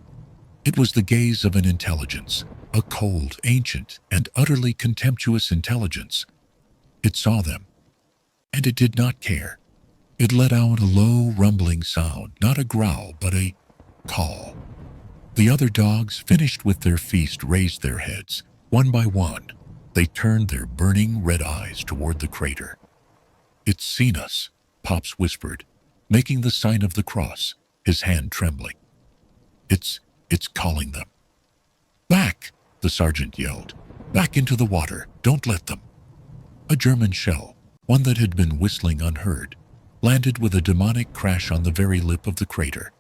It was the gaze of an intelligence, a cold, ancient, and utterly contemptuous intelligence. It saw them, and it did not care. It let out a low, rumbling sound, not a growl, but a call. The other dogs, finished with their feast, raised their heads. One by one, they turned their burning red eyes toward the crater. "It's seen us," Pops whispered, making the sign of the cross, his hand trembling. It's calling them." "Back!" the sergeant yelled. "Back into the water. Don't let them." A German shell, one that had been whistling unheard, landed with a demonic crash on the very lip of the crater,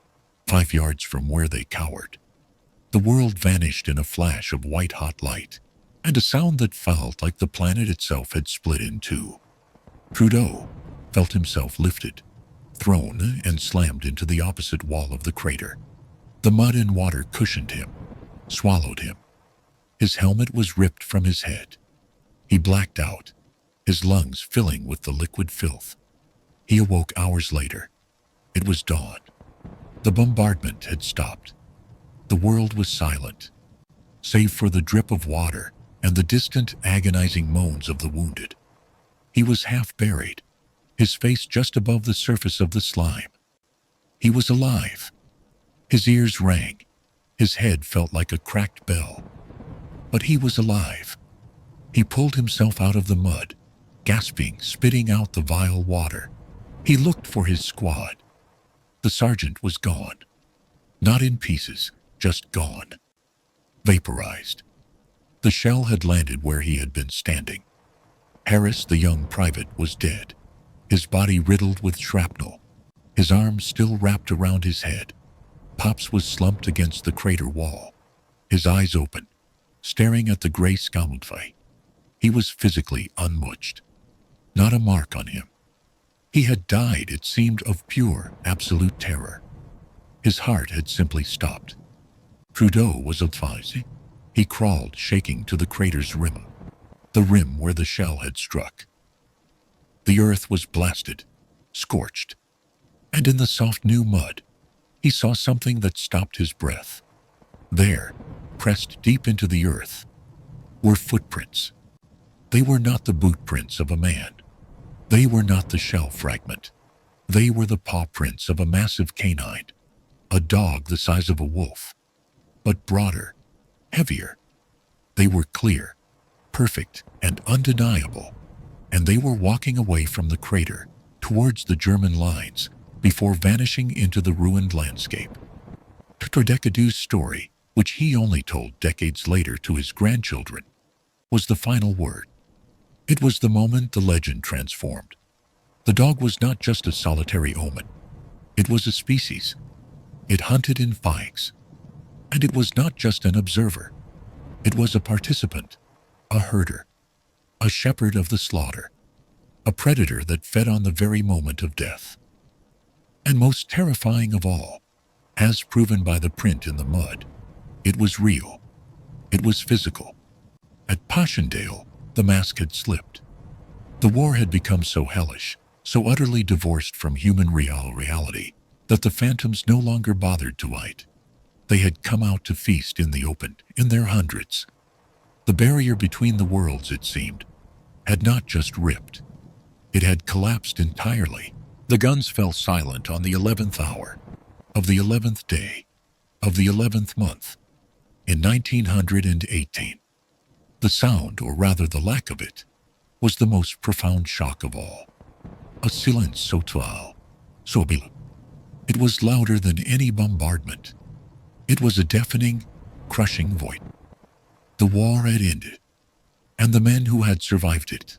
5 yards from where they cowered. The world vanished in a flash of white-hot light, and a sound that felt like the planet itself had split in two. Trudeau felt himself lifted, thrown, and slammed into the opposite wall of the crater. The mud and water cushioned him, swallowed him. His helmet was ripped from his head. He blacked out, his lungs filling with the liquid filth. He awoke hours later. It was dawn. The bombardment had stopped. The world was silent, save for the drip of water and the distant, agonizing moans of the wounded. He was half buried, his face just above the surface of the slime. He was alive. His ears rang. His head felt like a cracked bell. But he was alive. He pulled himself out of the mud, gasping, spitting out the vile water. He looked for his squad. The sergeant was gone. Not in pieces, just gone. Vaporized. The shell had landed where he had been standing. Harris, the young private, was dead, his body riddled with shrapnel, his arms still wrapped around his head. Pops was slumped against the crater wall, his eyes open, staring at the gray scaffolding. He was physically unmudged. Not a mark on him. He had died, it seemed, of pure, absolute terror. His heart had simply stopped. Trudeau was advising. He crawled, shaking, to the crater's rim, the rim where the shell had struck. The earth was blasted, scorched, and in the soft new mud, he saw something that stopped his breath. There, pressed deep into the earth, were footprints. They were not the boot prints of a man. They were not the shell fragment. They were the paw prints of a massive canine, a dog the size of a wolf, but broader, heavier. They were clear, perfect, and undeniable, and they were walking away from the crater towards the German lines before vanishing into the ruined landscape. Trudeau's story, which he only told decades later to his grandchildren, was the final word. It was the moment the legend transformed. The dog was not just a solitary omen. It was a species. It hunted in fikes. And it was not just an observer. It was a participant, a herder, a shepherd of the slaughter, a predator that fed on the very moment of death. And most terrifying of all, as proven by the print in the mud, it was real. It was physical. At Passchendaele, the mask had slipped. The war had become so hellish, so utterly divorced from human reality, that the phantoms no longer bothered to hide. They had come out to feast in the open, in their hundreds. The barrier between the worlds, it seemed, had not just ripped. It had collapsed entirely. The guns fell silent on the 11th hour, of the 11th day, of the 11th month, in 1918. The sound, or rather the lack of it, was the most profound shock of all. A silence so total, so big. It was louder than any bombardment. It was a deafening, crushing void. The war had ended, and the men who had survived it,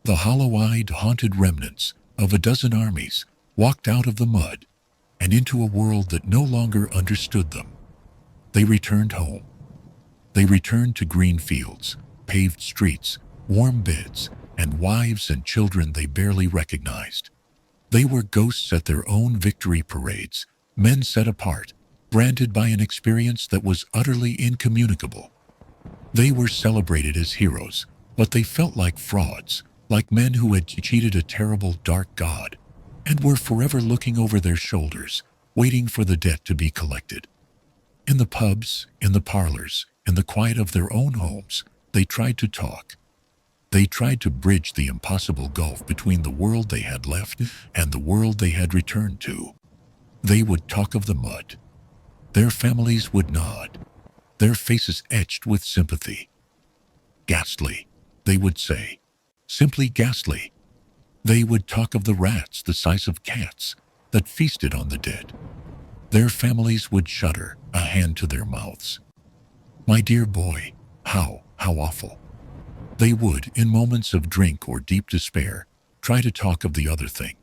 the hollow-eyed, haunted remnants of a dozen armies, walked out of the mud and into a world that no longer understood them. They returned home. They returned to green fields, paved streets, warm beds, and wives and children they barely recognized. They were ghosts at their own victory parades, men set apart, branded by an experience that was utterly incommunicable. They were celebrated as heroes, but they felt like frauds, like men who had cheated a terrible, dark god, and were forever looking over their shoulders, waiting for the debt to be collected. In the pubs, in the parlors, in the quiet of their own homes, they tried to talk. They tried to bridge the impossible gulf between the world they had left and the world they had returned to. They would talk of the mud. Their families would nod, their faces etched with sympathy. Ghastly, they would say. Simply ghastly. They would talk of the rats the size of cats that feasted on the dead. Their families would shudder, a hand to their mouths. My dear boy, how awful. They would, in moments of drink or deep despair, try to talk of the other thing.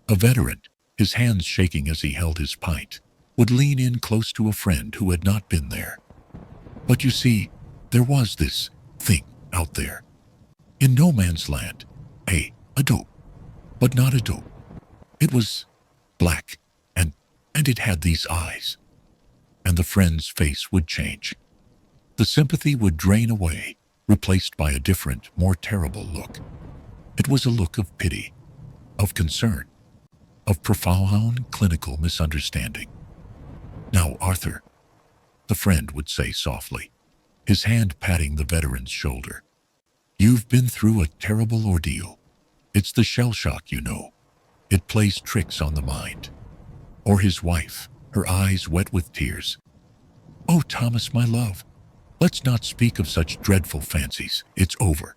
A veteran, his hands shaking as he held his pint, would lean in close to a friend who had not been there. But you see, there was this thing out there. In no man's land, a dope, but not a dope. It was black, and it had these eyes. And the friend's face would change. The sympathy would drain away, replaced by a different, more terrible look. It was a look of pity, of concern, of profound clinical misunderstanding. "Now, Arthur," the friend would say softly, his hand patting the veteran's shoulder, "you've been through a terrible ordeal. It's the shellshock, you know. It plays tricks on the mind." Or his wife, her eyes wet with tears, "Oh, Thomas, my love, let's not speak of such dreadful fancies. It's over.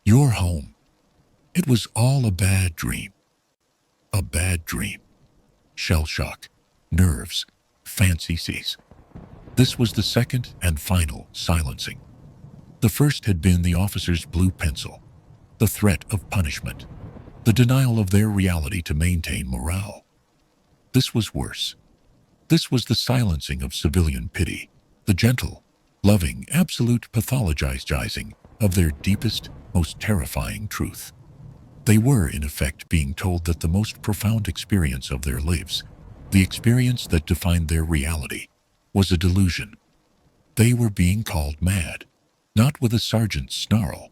You're home. It was all a bad dream." A bad dream. Shellshock. Nerves. Fantasies. This was the second and final silencing. The first had been the officer's blue pencil, the threat of punishment, the denial of their reality to maintain morale. This was worse. This was the silencing of civilian pity, the gentle, loving, absolute pathologizing of their deepest, most terrifying truth. They were, in effect, being told that the most profound experience of their lives, the experience that defined their reality, was a delusion. They were being called mad, not with a sergeant's snarl,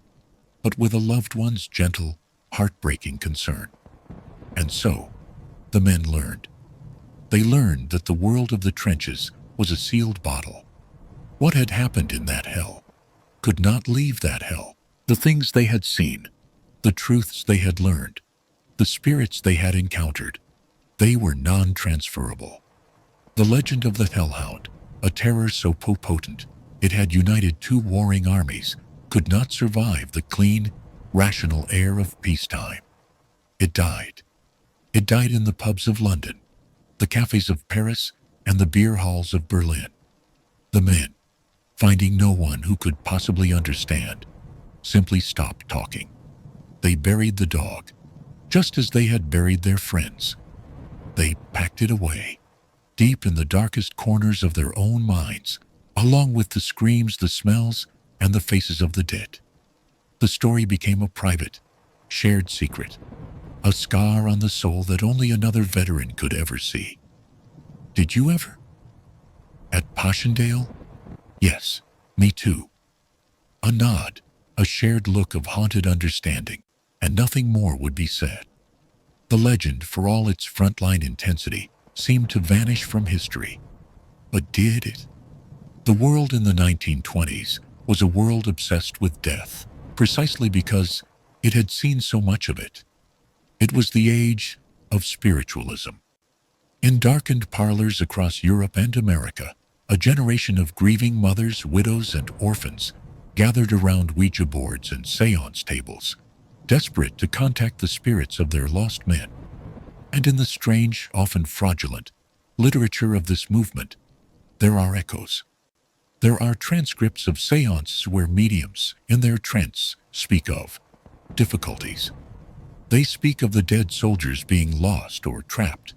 but with a loved one's gentle, heartbreaking concern. And so, the men learned. They learned that the world of the trenches was a sealed bottle. What had happened in that hell could not leave that hell. The things they had seen, the truths they had learned, the spirits they had encountered, they were non-transferable. The legend of the Hellhound, a terror so potent it had united two warring armies, could not survive the clean, rational air of peacetime. It died. It died in the pubs of London, the cafes of Paris, and the beer halls of Berlin. The men, finding no one who could possibly understand, simply stopped talking. They buried the dog, just as they had buried their friends. They packed it away, deep in the darkest corners of their own minds, along with the screams, the smells, and the faces of the dead. The story became a private, shared secret, a scar on the soul that only another veteran could ever see. Did you ever? At Passchendaele? Yes, me too. A nod, a shared look of haunted understanding, and nothing more would be said. The legend, for all its frontline intensity, seemed to vanish from history. But did it? The world in the 1920s was a world obsessed with death, precisely because it had seen so much of it. It was the age of spiritualism. In darkened parlors across Europe and America, a generation of grieving mothers, widows, and orphans gathered around Ouija boards and seance tables, desperate to contact the spirits of their lost men. And in the strange, often fraudulent, literature of this movement, there are echoes. There are transcripts of seances where mediums, in their trance, speak of difficulties. They speak of the dead soldiers being lost or trapped.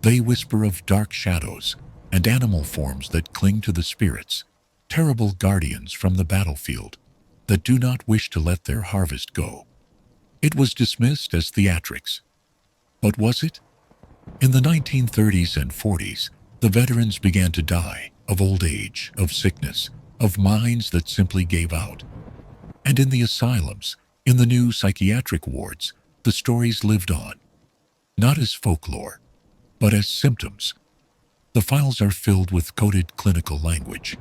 They whisper of dark shadows and animal forms that cling to the spirits, terrible guardians from the battlefield that do not wish to let their harvest go. It was dismissed as theatrics. But was it? In the 1930s and 40s, the veterans began to die of old age, of sickness, of minds that simply gave out. And in the asylums, in the new psychiatric wards, the stories lived on, not as folklore, but as symptoms. The files are filled with coded clinical language.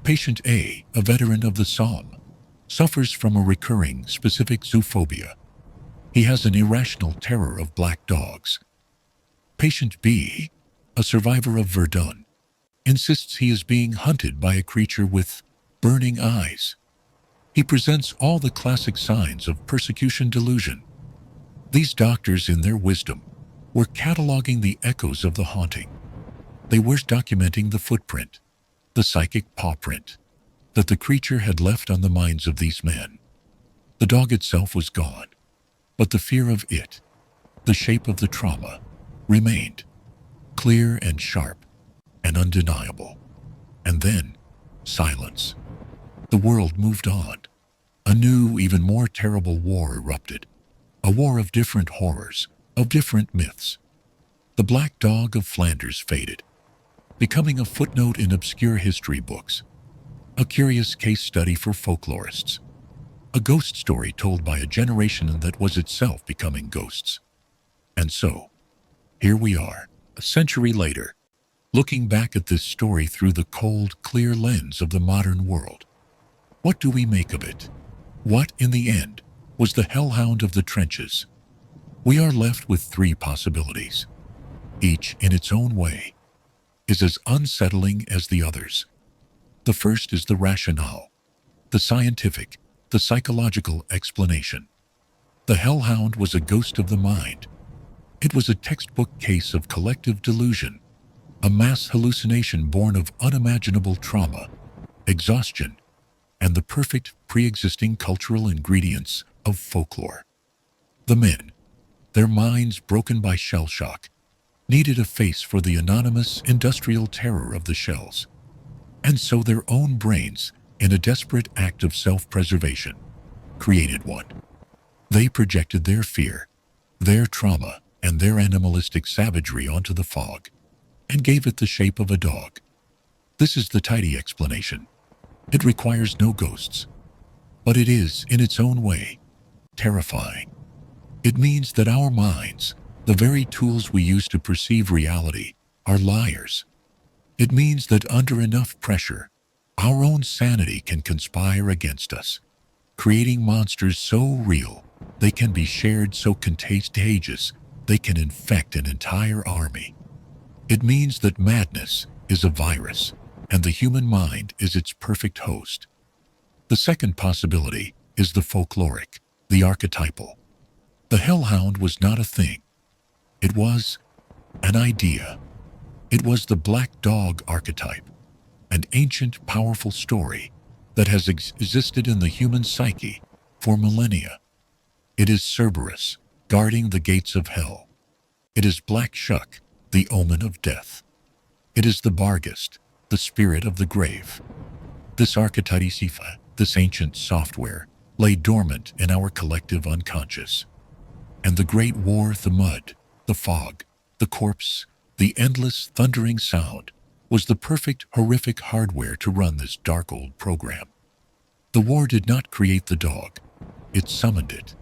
Patient A, a veteran of the Somme, suffers from a recurring specific zoophobia. He has an irrational terror of black dogs. Patient B, a survivor of Verdun, insists he is being hunted by a creature with burning eyes. He presents all the classic signs of persecution delusion. These doctors, in their wisdom, were cataloging the echoes of the haunting. They were documenting the footprint, the psychic paw print, that the creature had left on the minds of these men. The dog itself was gone, but the fear of it, the shape of the trauma, remained, clear and sharp and undeniable. And then, silence. The world moved on. A new, even more terrible war erupted. A war of different horrors, of different myths. The black dog of Flanders faded, becoming a footnote in obscure history books, a curious case study for folklorists, a ghost story told by a generation that was itself becoming ghosts. And so, Here we are, a century later, looking back at this story through the cold, clear lens of the modern world. What do we make of it? What, in the end, was the hellhound of the trenches? We are left with three possibilities. Each, in its own way, is as unsettling as the others. The first is the rationale, the scientific, the psychological explanation. The hellhound was a ghost of the mind. It was a textbook case of collective delusion, a mass hallucination born of unimaginable trauma, exhaustion, and the perfect pre-existing cultural ingredients of folklore. The men, their minds broken by shell shock, needed a face for the anonymous industrial terror of the shells, and so their own brains, in a desperate act of self-preservation, created one. They projected their fear, their trauma, and their animalistic savagery onto the fog, and gave it the shape of a dog. This is the tidy explanation. It requires no ghosts, but it is, in its own way, terrifying. It means that our minds, the very tools we use to perceive reality, are liars. It means that under enough pressure, our own sanity can conspire against us, creating monsters so real they can be shared, so contagious they can infect an entire army. It means that madness is a virus, and the human mind is its perfect host. The second possibility is the folkloric, the archetypal. The hellhound was not a thing. It was an idea. It was the black dog archetype, an ancient, powerful story that has existed in the human psyche for millennia. It is Cerberus, guarding the gates of hell. It is Black Shuck, the omen of death. It is the Barghest, the spirit of the grave. This archetype, this ancient software, lay dormant in our collective unconscious. And the great war, the mud, the fog, the corpse, the endless thundering sound, was the perfect, horrific hardware to run this dark old program. The war did not create the dog. It summoned it.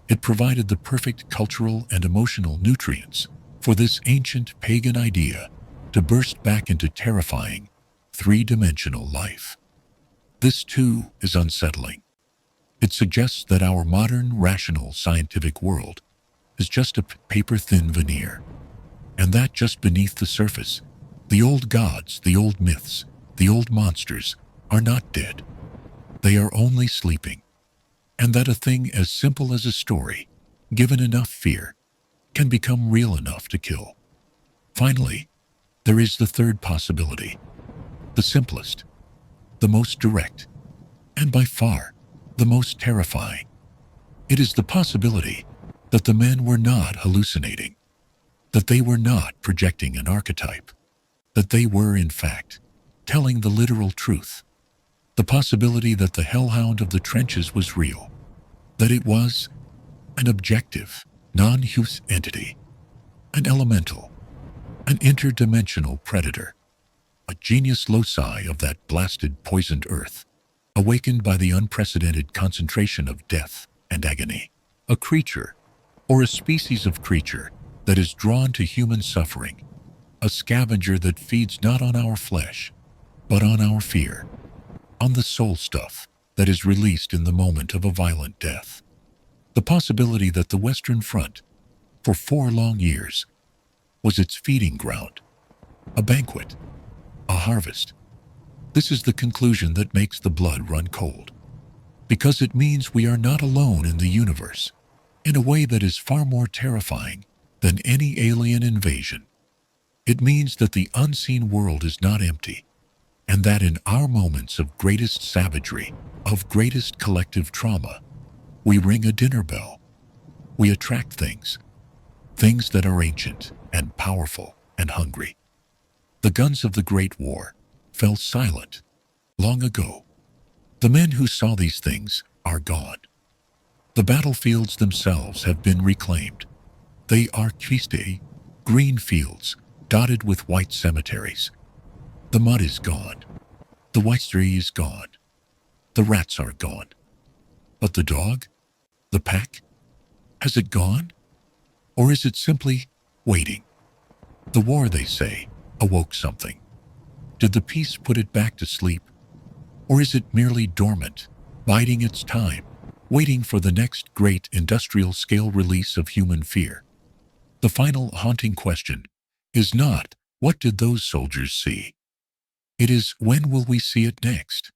It provided the perfect cultural and emotional nutrients for this ancient pagan idea to burst back into terrifying, three-dimensional life. This, too, is unsettling. It suggests that our modern, rational, scientific world is just a paper-thin veneer, and that just beneath the surface, the old gods, the old myths, the old monsters are not dead. They are only sleeping, and that a thing as simple as a story, given enough fear, can become real enough to kill. Finally, there is the third possibility, the simplest, the most direct, and by far the most terrifying. It is the possibility that the men were not hallucinating, that they were not projecting an archetype, that they were, in fact, telling the literal truth. The possibility that the hellhound of the trenches was real, that it was an objective, non-human entity, an elemental, an interdimensional predator, a genius loci of that blasted, poisoned earth, awakened by the unprecedented concentration of death and agony, a creature, or a species of creature, that is drawn to human suffering, a scavenger that feeds not on our flesh, but on our fear, on the soul stuff that is released in the moment of a violent death. The possibility that the Western Front, for 4 long years, was its feeding ground, a banquet, a harvest. This is the conclusion that makes the blood run cold, because it means we are not alone in the universe, in a way that is far more terrifying than any alien invasion. It means that the unseen world is not empty, and that in our moments of greatest savagery, of greatest collective trauma, we ring a dinner bell. We attract things that are ancient and powerful and hungry. The guns of the Great War fell silent long ago. The men who saw these things are gone. The battlefields themselves have been reclaimed. They are green fields dotted with white cemeteries. The mud is gone. The white tree is gone. The rats are gone. But the dog? The pack? Has it gone? Or is it simply waiting, The war, they say, awoke something. Did the peace put it back to sleep? Or is it merely dormant, biding its time, waiting for the next great industrial-scale release of human fear? The final haunting question is not, what did those soldiers see? It is, when will we see it next?